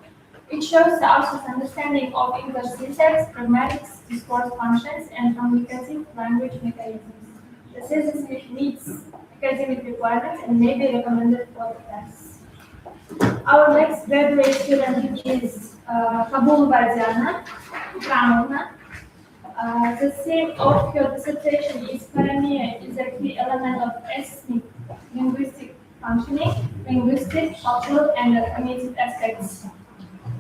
Speaker 3: It shows the author's understanding of English syntax, grammatics, discourse functions, and communicative language mechanisms. The thesis meets academic requirements and may be recommended for the class. Our next graduate student is Kabul Vadiana Kramovna. The theme of her dissertation is Paramia is a key element of ethnic linguistic functioning, linguistic, cultural, and cognitive aspects.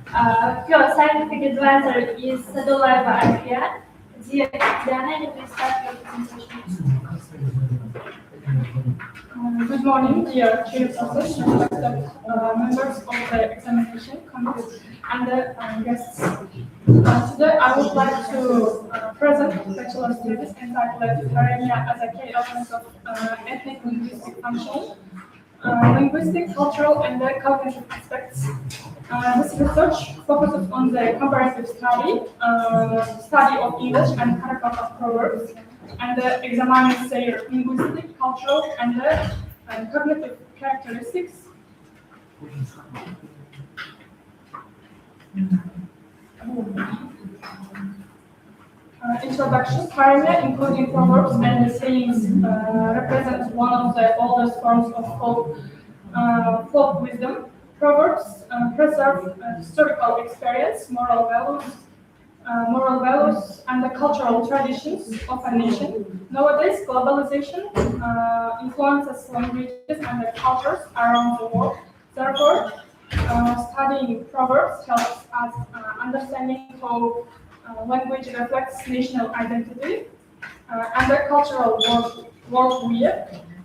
Speaker 3: Her scientific advisor is Sadolaiva Arkia. Dear Diana, you may start your presentation.
Speaker 10: Good morning, dear chair professors, members of the examination committee, and the guests. Today, I would like to present bachelor studies entitled Paramia as a key element of ethnic linguistic functioning, linguistic, cultural, and cognitive aspects. This research focuses on the comparative study of English and Karakata proverbs, and examines their linguistic, cultural, and cognitive characteristics. Introduction. Paramia, including proverbs and sayings, represents one of the oldest forms of folk wisdom. Proverbs preserve historical experience, moral values, and the cultural traditions of a nation. Nowadays, globalization influences languages and the cultures around the world. Therefore, studying proverbs helps us understanding how language reflects national identity and the cultural worldview.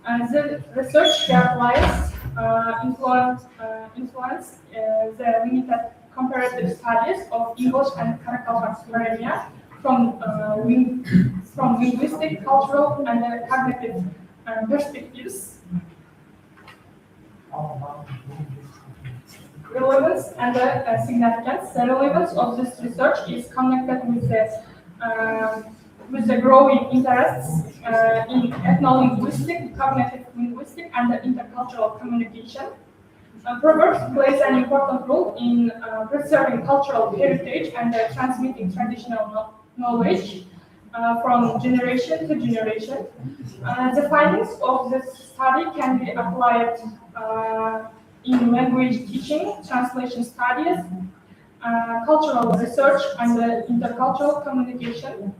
Speaker 10: The research guidelines influence the limited comparative studies of English and Karakal Paramia from linguistic, cultural, and cognitive perspectives. Relevance and significance. The relevance of this research is connected with the growing interests in ethno-linguistic, cognitive linguistic, and intercultural communication. Proverbs plays an important role in preserving cultural heritage and transmitting traditional knowledge from generation to generation. The findings of this study can be applied in language teaching, translation studies, cultural research, and intercultural communication.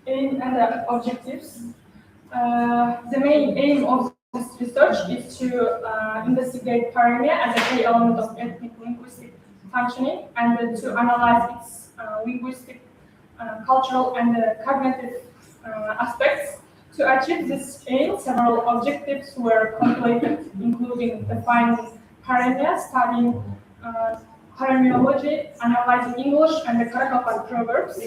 Speaker 10: Aim and objectives. The main aim of this research is to investigate Paramia as a key element of ethnic linguistic functioning and to analyze its linguistic, cultural, and cognitive aspects. To achieve this aim, several objectives were completed, including defining Paramia, studying paramiology, analyzing English and the Karakal proverbs,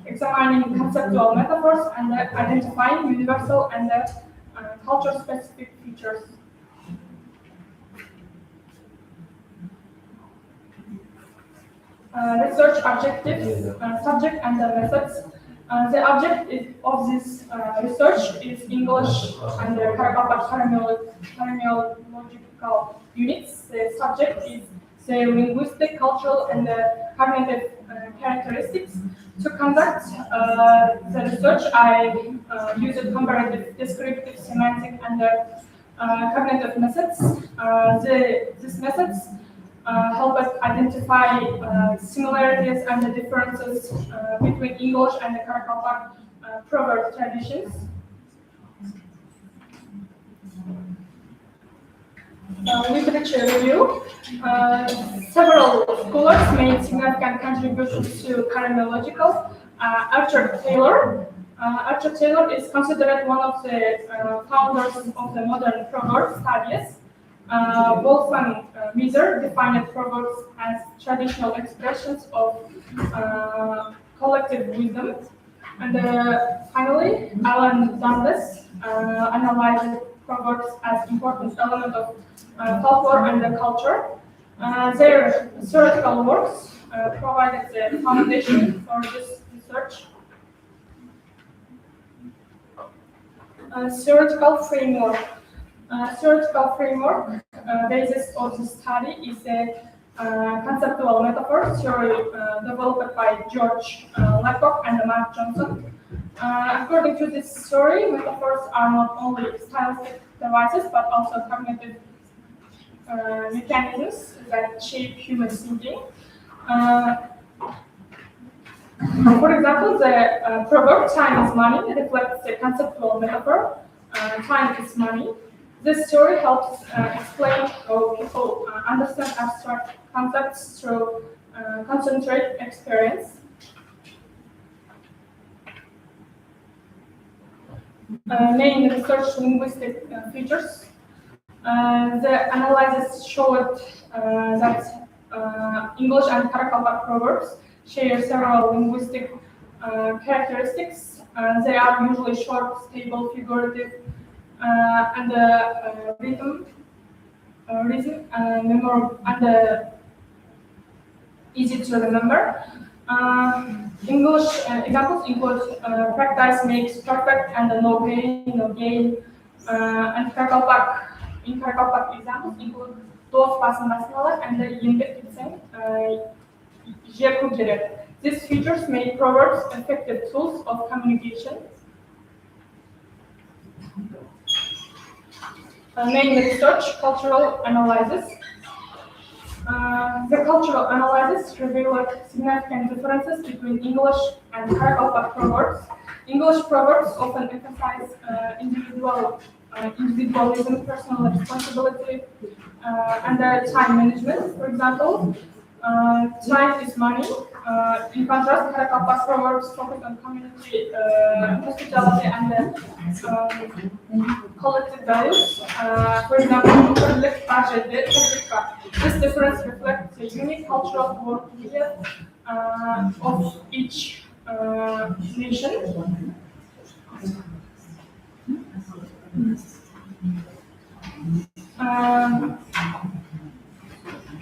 Speaker 10: examining conceptual metaphors, and identifying universal and culture-specific features. research objectives, subject and the methods. The object of this research is English and the terminological units. The subject is the linguistic, cultural, and cognitive characteristics. To conduct the research, I use comparative, descriptive, semantic, and cognitive methods. These methods help us identify similarities and the differences between English and the Karakalpak proverb traditions. Literature review. Several scholars made significant contributions to criminological. Arthur Taylor is considered one of the founders of the modern proverb studies. Wolfgang Wieser defined proverbs as traditional expressions of collective wisdom. And finally, Alan Dundas analyzed proverbs as important element of folklore and the culture. Their theoretical works provided the foundation for this research. Theoretical framework. Theoretical framework basis of the study is a conceptual metaphor theory developed by George Lakoff and Mark Johnson. According to this theory, metaphors are not only stylistic devices but also cognitive mechanisms that shape human thinking. For example, the proverb "time is money" reflects the conceptual metaphor "time is money." This theory helps explain how people understand abstract concepts through concentrated experience. Main research linguistic features. The analysis showed that English and Karakalpak proverbs share several linguistic characteristics. They are usually short, stable, figurative, and rhythm, memorable, and easy to remember. English examples include practice makes perfect and no gain, no gain. And in Karakalpak examples include dost basındalar and the еңбек etsen жер gerek. These features make proverbs effective tools of communication. Main research, cultural analysis. The cultural analysis revealed significant differences between English and Karakalpak proverbs. English proverbs often emphasize individualism, personal responsibility, and time management. For example, time is money. In contrast, Karakalpak proverbs focus on community, hospitality, and collective values. For example, this difference reflects the unique cultural worldview of each nation.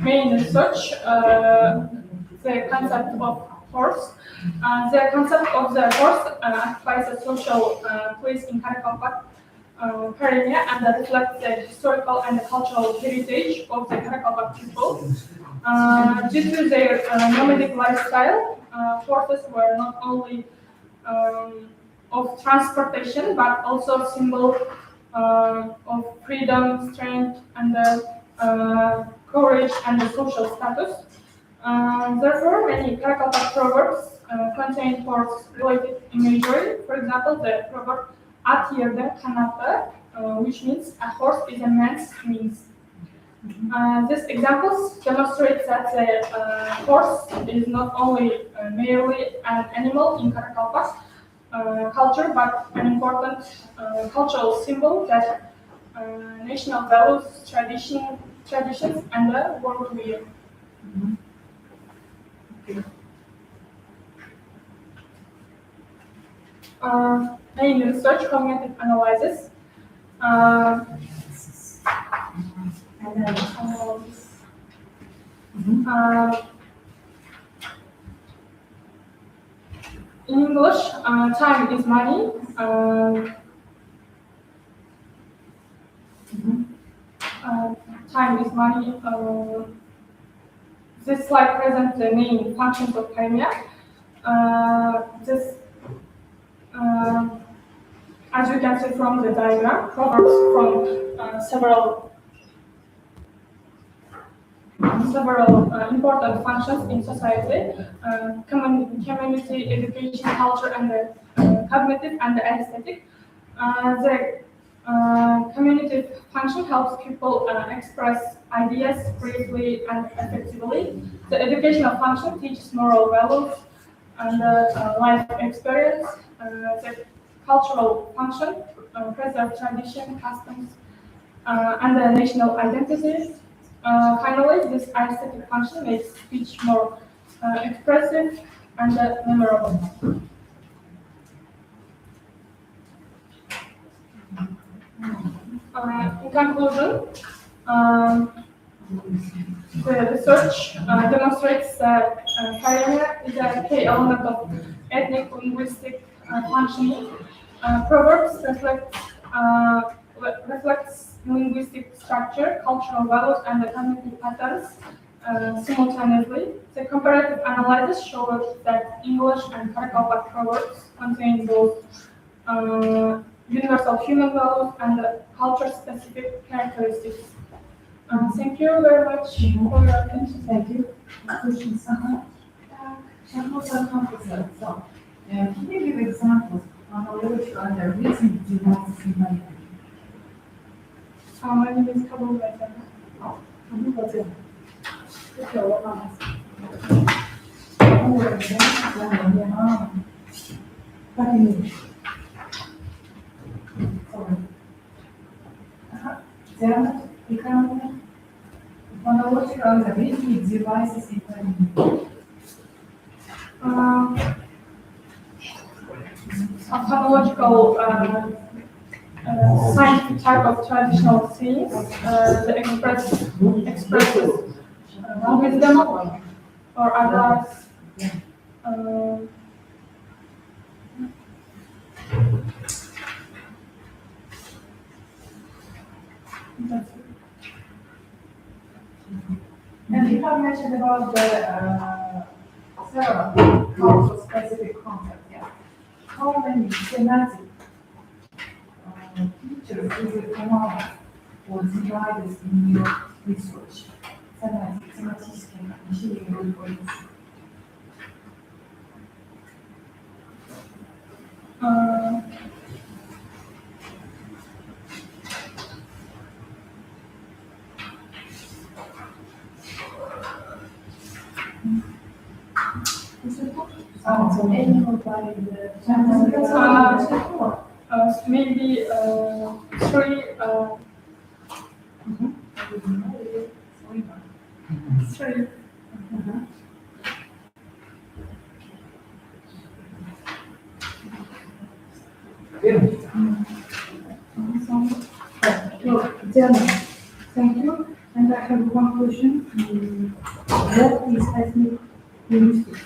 Speaker 10: Main research, the concept of horse. The concept of the horse occupies a social place in Karakalpak Crimea and reflects the historical and the cultural heritage of the Karakalpak people. Due to their nomadic lifestyle, horses were not only of transportation but also symbol of freedom, strength, and courage and the social status. Therefore, many Karakalpak proverbs contain horse-related imagery. For example, the proverb "At yerde kanatlı," which means a horse is a man's wings. These examples demonstrate that the horse is not only merely an animal in Karakalpak culture, but an important cultural symbol that national values, traditions, and the worldview. In research, cognitive analysis. In English, time is money. Time is money. This slide presents the main functions of time. This, as you can see from the diagram, proverbs from several important functions in society, community, education, culture, and cognitive and aesthetic. The community function helps people express ideas briefly and effectively. The educational function teaches moral values and life experience. The cultural function preserves tradition, customs, and the national identity. Finally, this aesthetic function makes speech more expressive and memorable. In conclusion, the research demonstrates that academia is a key element of ethnic linguistic functioning. Proverbs reflects linguistic structure, cultural values, and the cognitive patterns simultaneously. The comparative analysis shows that English and Karakalpak proverbs contain both universal human values and culture-specific characteristics. Thank you very much for your attention.
Speaker 2: Thank you. Questions? So, can you give examples on which are the recent devices in my
Speaker 10: My name is Kabul Beyza.
Speaker 2: Chronological the recent devices in
Speaker 10: Phonological scientific type of traditional scenes that expresses wisdom or advice. That's it.
Speaker 2: And you have mentioned about the several cultural specific concepts, yeah. How many semantic features is it found or divided in your research? Семантические
Speaker 10: Maybe three. Three.
Speaker 1: Thank you. And I have one question. What is ethnic linguistics?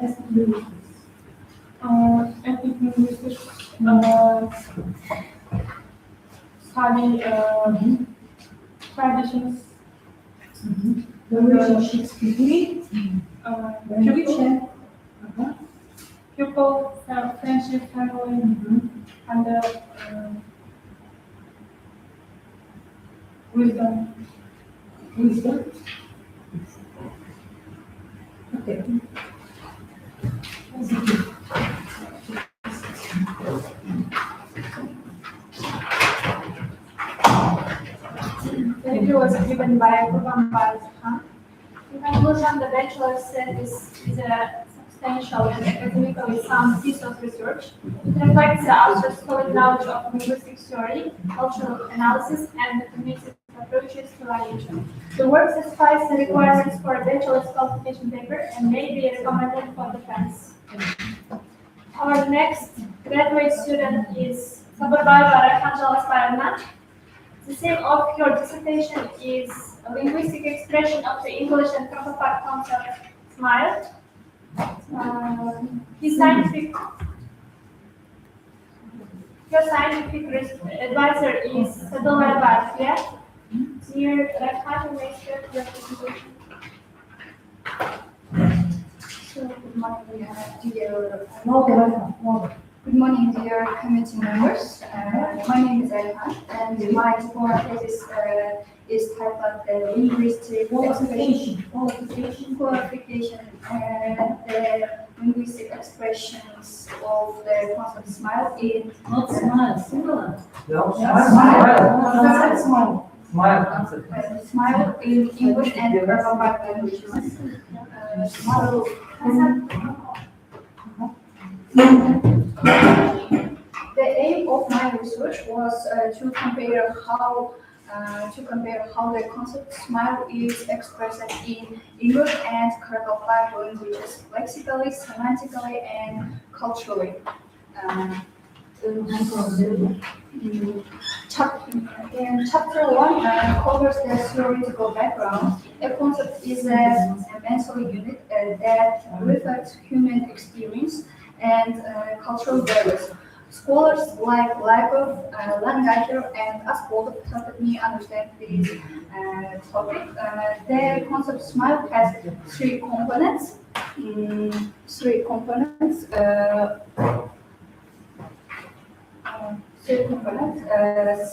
Speaker 1: Ethnic linguistics.
Speaker 10: Ethnic linguistics study traditions,
Speaker 1: The relationships between
Speaker 10: people, friendship, family, and wisdom.
Speaker 1: wisdom. Okay.
Speaker 4: The review was given by Kurban Khan. In conclusion, the bachelor's thesis is a substantial and academically sound piece of research. It reflects the author's solid knowledge of linguistic theory, cultural analysis, and the cognitive approaches to language. The work satisfies the requirements for a bachelor's qualification paper and may be recommended for defense. Our next graduate student is Saburbay Barak. The theme of your dissertation is a linguistic expression of the English and Karakalpak concept, smile.
Speaker 3: His scientific Your scientific advisor is Sadolaya Barfiya. Dear Rekhat, next representation.
Speaker 8: So, good morning, dear
Speaker 1: No.
Speaker 8: Good morning, dear committee members. My name is Elhan, and my diploma thesis is titled Linguistic Qualification and the Linguistic Expressions of the Concept Smile in
Speaker 1: Not smile, singular.
Speaker 6: Smile concept.
Speaker 8: Smile in English and Arabic languages. The aim of my research was to compare how the concept smile is expressed in English and Kyrgyz languages, lexically, semantically, and culturally. In chapter 1 covers the theoretical background. A concept is a mental unit that reflects human experience and cultural values. Scholars like Lagov, Langager, and Aspol helped me understand this topic. The concept smile has three components.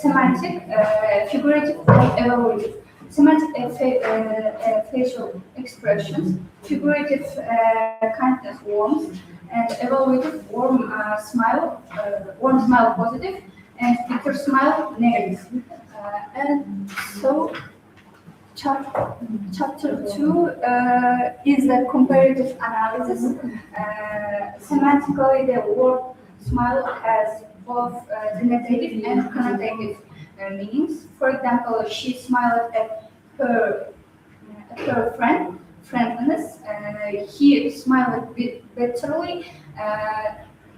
Speaker 8: Semantic, figurative, and evaluative. Semantic facial expressions, figurative kindness, warmth, and evaluative warm smile positive, and bitter smile negative. And so chapter 2 is the comparative analysis. Semantically, the word smile has both denotative and connotative meanings. For example, she smiled at her friendliness. He smiled bitterly,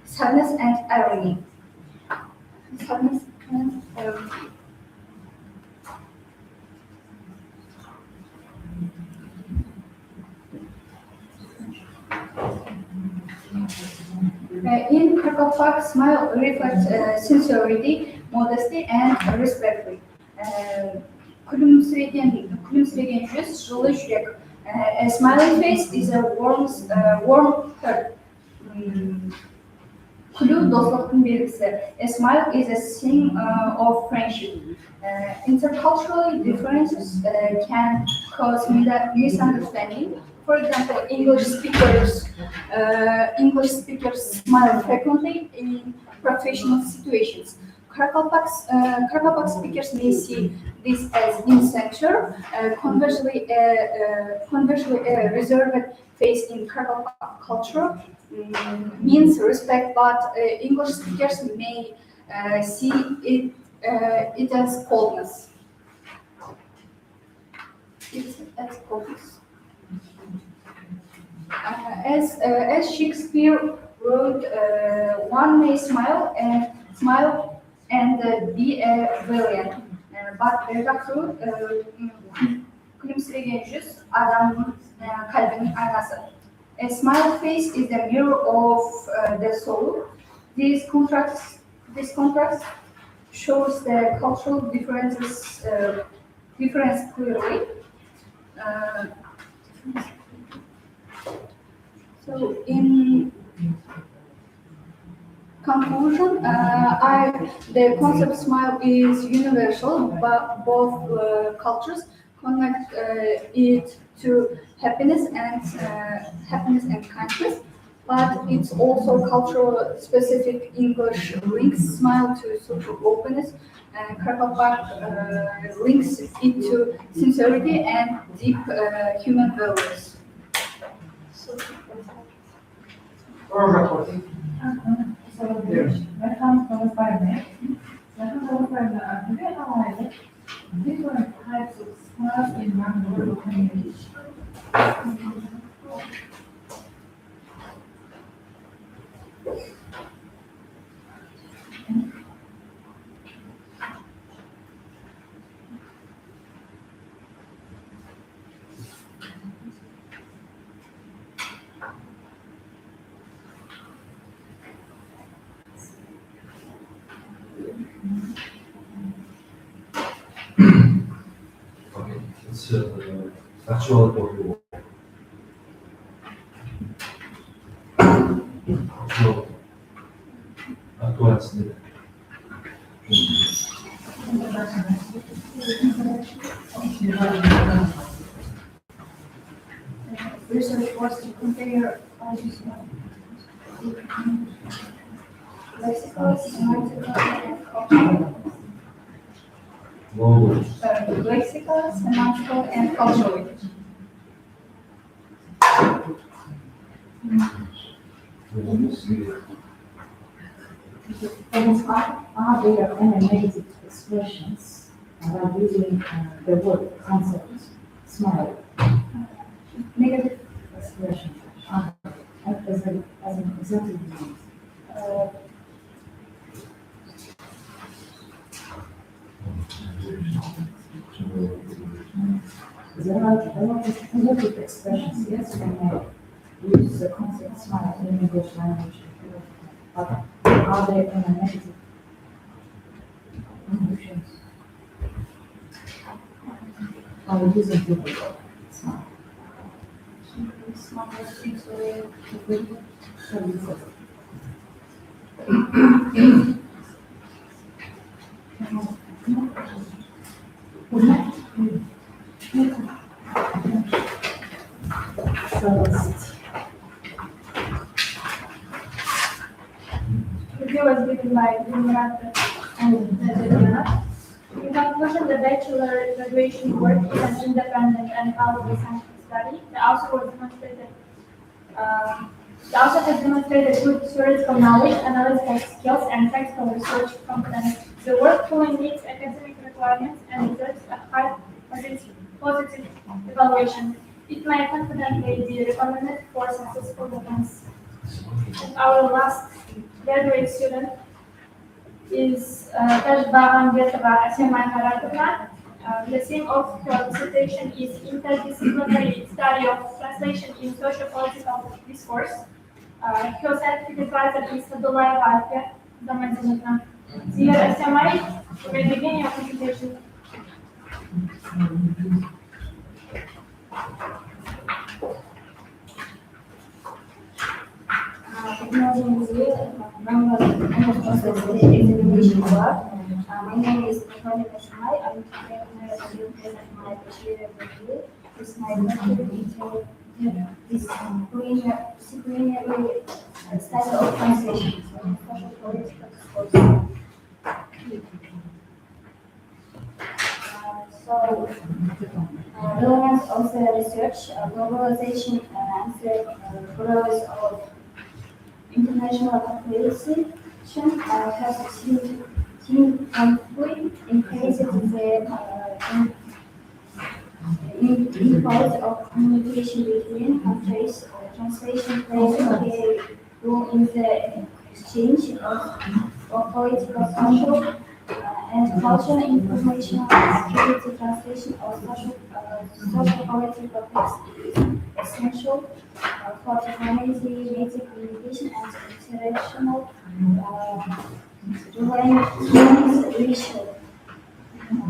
Speaker 8: sadness and irony. Sadness and irony. In Kyrgyz, smile reflects sincerity, modesty, and respect. Gülümseyen yüz, жылы жүрек. A smiling face is a warm heart. Gülü dostluğun belirtisi. A smile is a sign of friendship. Intercultural differences can cause misunderstanding. For example, English speakers smile frequently in professional situations. Kyrgyz speakers may see this as insecure. Conversely, a reserved face in Kyrgyz culture means respect, but English speakers may see it as coldness. As coldness. As Shakespeare wrote, one may smile and be a villain. But Redaktor gülümseyen yüz adamın kalbinin aynası. A smile face is the mirror of the soul. This contrast shows the cultural difference clearly. So in conclusion, the concept smile is universal, but both cultures connect it to happiness and kindness. But it's also cultural specific. English links smile to social openness, and Kyrgyz links it to sincerity and deep human values. So,
Speaker 1: Welcome to the Friday. Different types of smiles in non-verbal communication.
Speaker 7: it's actuality of the world. Actuality. Actuality.
Speaker 8: Research was to compare lexicals, semantical, and cultural.
Speaker 7: Global.
Speaker 8: Lexical, semantical, and cultural.
Speaker 2: Are there any negative expressions about using the word concept, smile,
Speaker 8: Negative.
Speaker 2: expression, as an example?
Speaker 8: Uh,
Speaker 2: There are negative expressions, yes, when we use the concept smile in English language. But are there any negative emotions? Are we using the word smile? Shall we say? First,
Speaker 10: Review was given by Murat and Najariana. In conclusion, the bachelor graduation work is an independent and valuable scientific study. The author has demonstrated good theoretical knowledge, analytical skills, and practical research competence. The work fully meets academic requirements and deserves a high positive evaluation. It may confidently be recommended for successful defense. And our last graduate student is Tajbahan Betaba Asemai Haratuna. The theme of her dissertation is interdisciplinary study of translation in socio-political discourse. Her scientific advisor is Sadullah Balke, Zamanzanatna. Dear Asemai, you may begin your presentation.
Speaker 8: My name is Nihali Mashmai. I'm today to present my bachelor review. This my disciplinary study of translation from social political discourse. Relevance of the research, globalization and the growth of international cooperation has seen conflict increases in parts of communication between countries. Translation plays a key role in the exchange of political, social, and cultural information. Security translation of social political text is essential for humanity, basic communication, and international relation.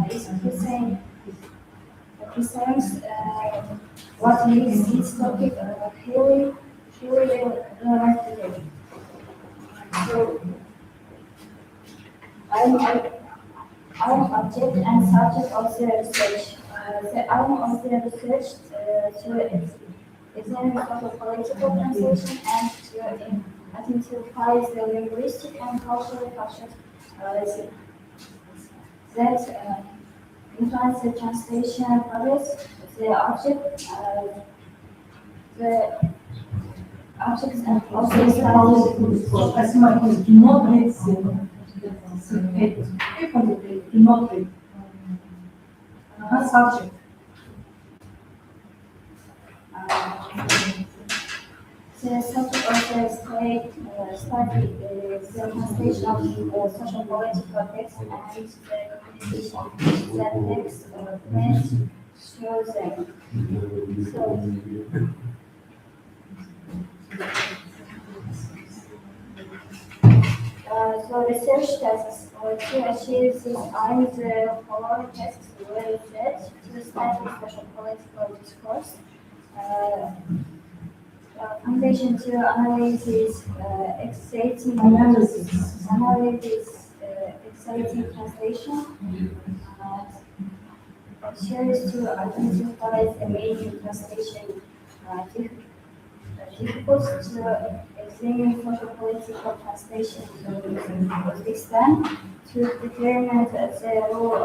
Speaker 8: It's precise what makes this topic highly relevant today. So, I'm object and subject of the research. The aim of the research to examine the political translation and to identify the linguistic and cultural factors that influence the translation process. The objects and also
Speaker 2: do not read do not read. Subject.
Speaker 8: the subject of the study is the translation of social political text and the communication that text meant shows them. So, So research tasks to achieve these are the following tasks were set to study social political discourse, uh, foundation to analysis, exciting translation, series to identify the major translation difficult to examine social political translation in Uzbekistan to determine the role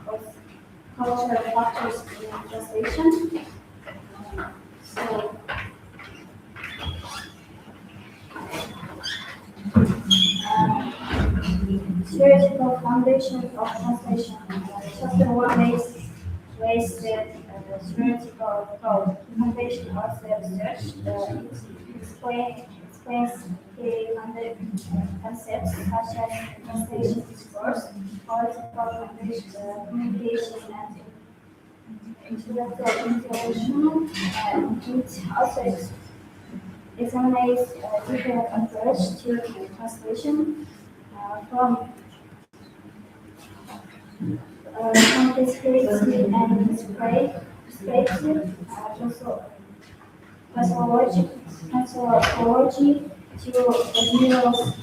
Speaker 8: of cultural factors in translation. So, theoretical foundation of translation. Chapter 1 lays the theoretical foundation of the research. Explains the concepts such as translation discourse, political communication, and intellectual interaction. It also examines different approach to translation from descriptive and descriptive, pathology, pathology to visual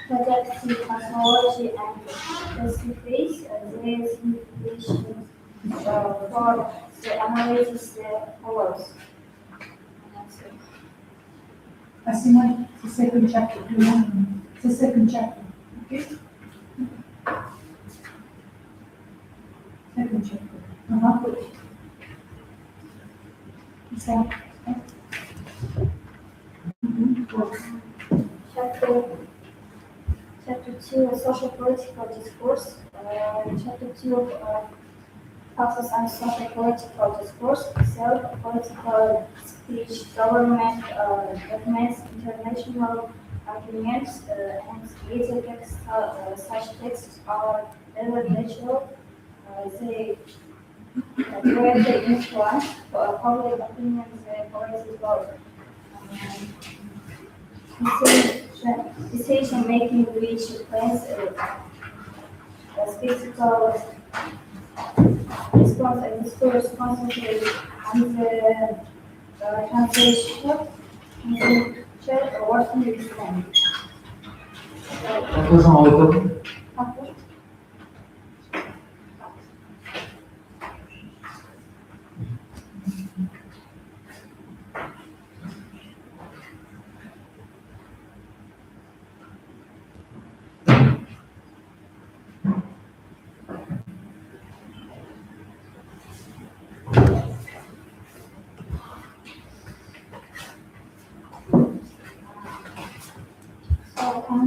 Speaker 8: productive pathology and specifies their signification for the analysis follows.
Speaker 1: Asima, the second chapter. The second chapter. Okay? Second chapter. So,
Speaker 8: Chapter 2, social political discourse. Chapter 2 focuses on social political discourse, political speech, government documents, international arguments, and easy texts. Such texts are very natural. They directly influence public opinion, political decision making, which plays a physical discourse concentrated on the translation or working with them. Okay.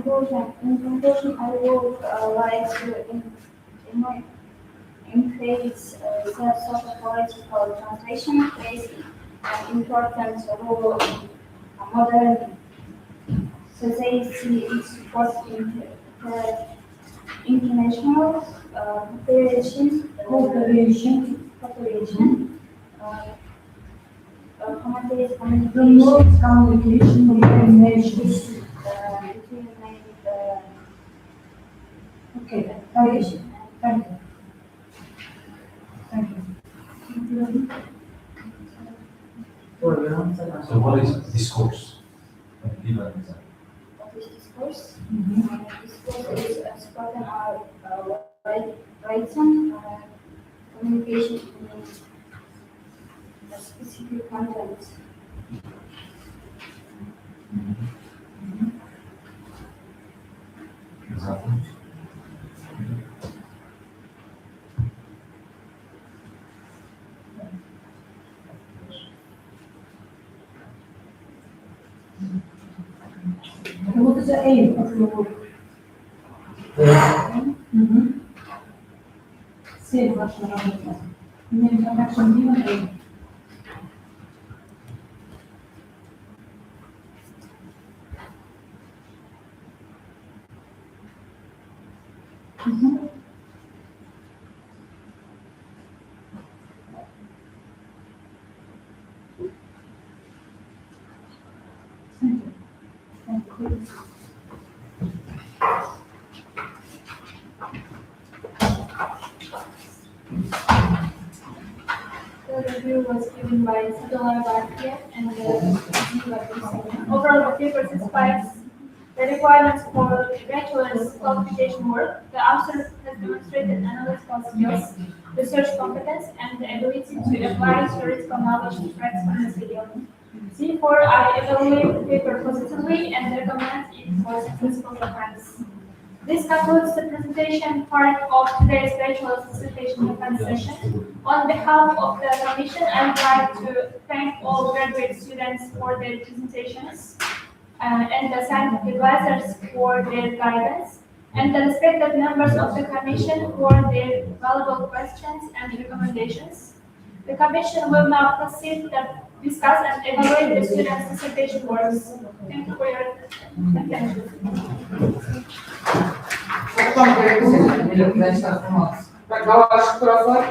Speaker 8: So in conclusion, I would like to increase the social political translation plays an important role in modern society. It supports international cooperation, communication
Speaker 1: promote communication between nations.
Speaker 8: between
Speaker 1: Okay, thank you. Thank you. Thank you.
Speaker 7: So what is discourse? Give an example.
Speaker 8: discourse. Discourse is spoken or written communication in a specific content.
Speaker 7: Example.
Speaker 1: What is the aim of your work? Say what you want. Main connection given aim. Thank you. Thank you.
Speaker 3: The review was given by Sadala Bhatia and overall the paper satisfies the requirements for bachelor's qualification work. The author has demonstrated analytical skills, research competence, and the ability to apply theoretical knowledge to practical material. Therefore, I evaluate the paper positively and recommend it for successful defense. This concludes the presentation part of today's bachelor's dissertation defense session. On behalf of the Commission, I would like to thank all graduate students for their presentations and the scientific advisors for their guidance, and the respected members of the Commission for their valuable questions and recommendations. The Commission will now proceed to discuss and evaluate the students' dissertation works. Thank you for your attention.
Speaker 6: Toplam gerekirse bilimden çalışmaz. Bak davaşı kurası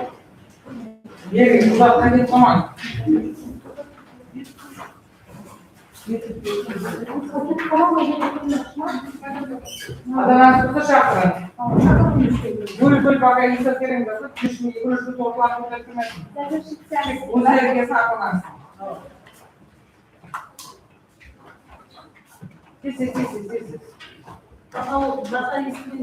Speaker 6: yeri uzaktan gitmem. Adana kısa şartlar. Buyurdu bakayım isterim de düşmeyi kuruşu toplantı etmek. Bu sergiye saklanır. This is.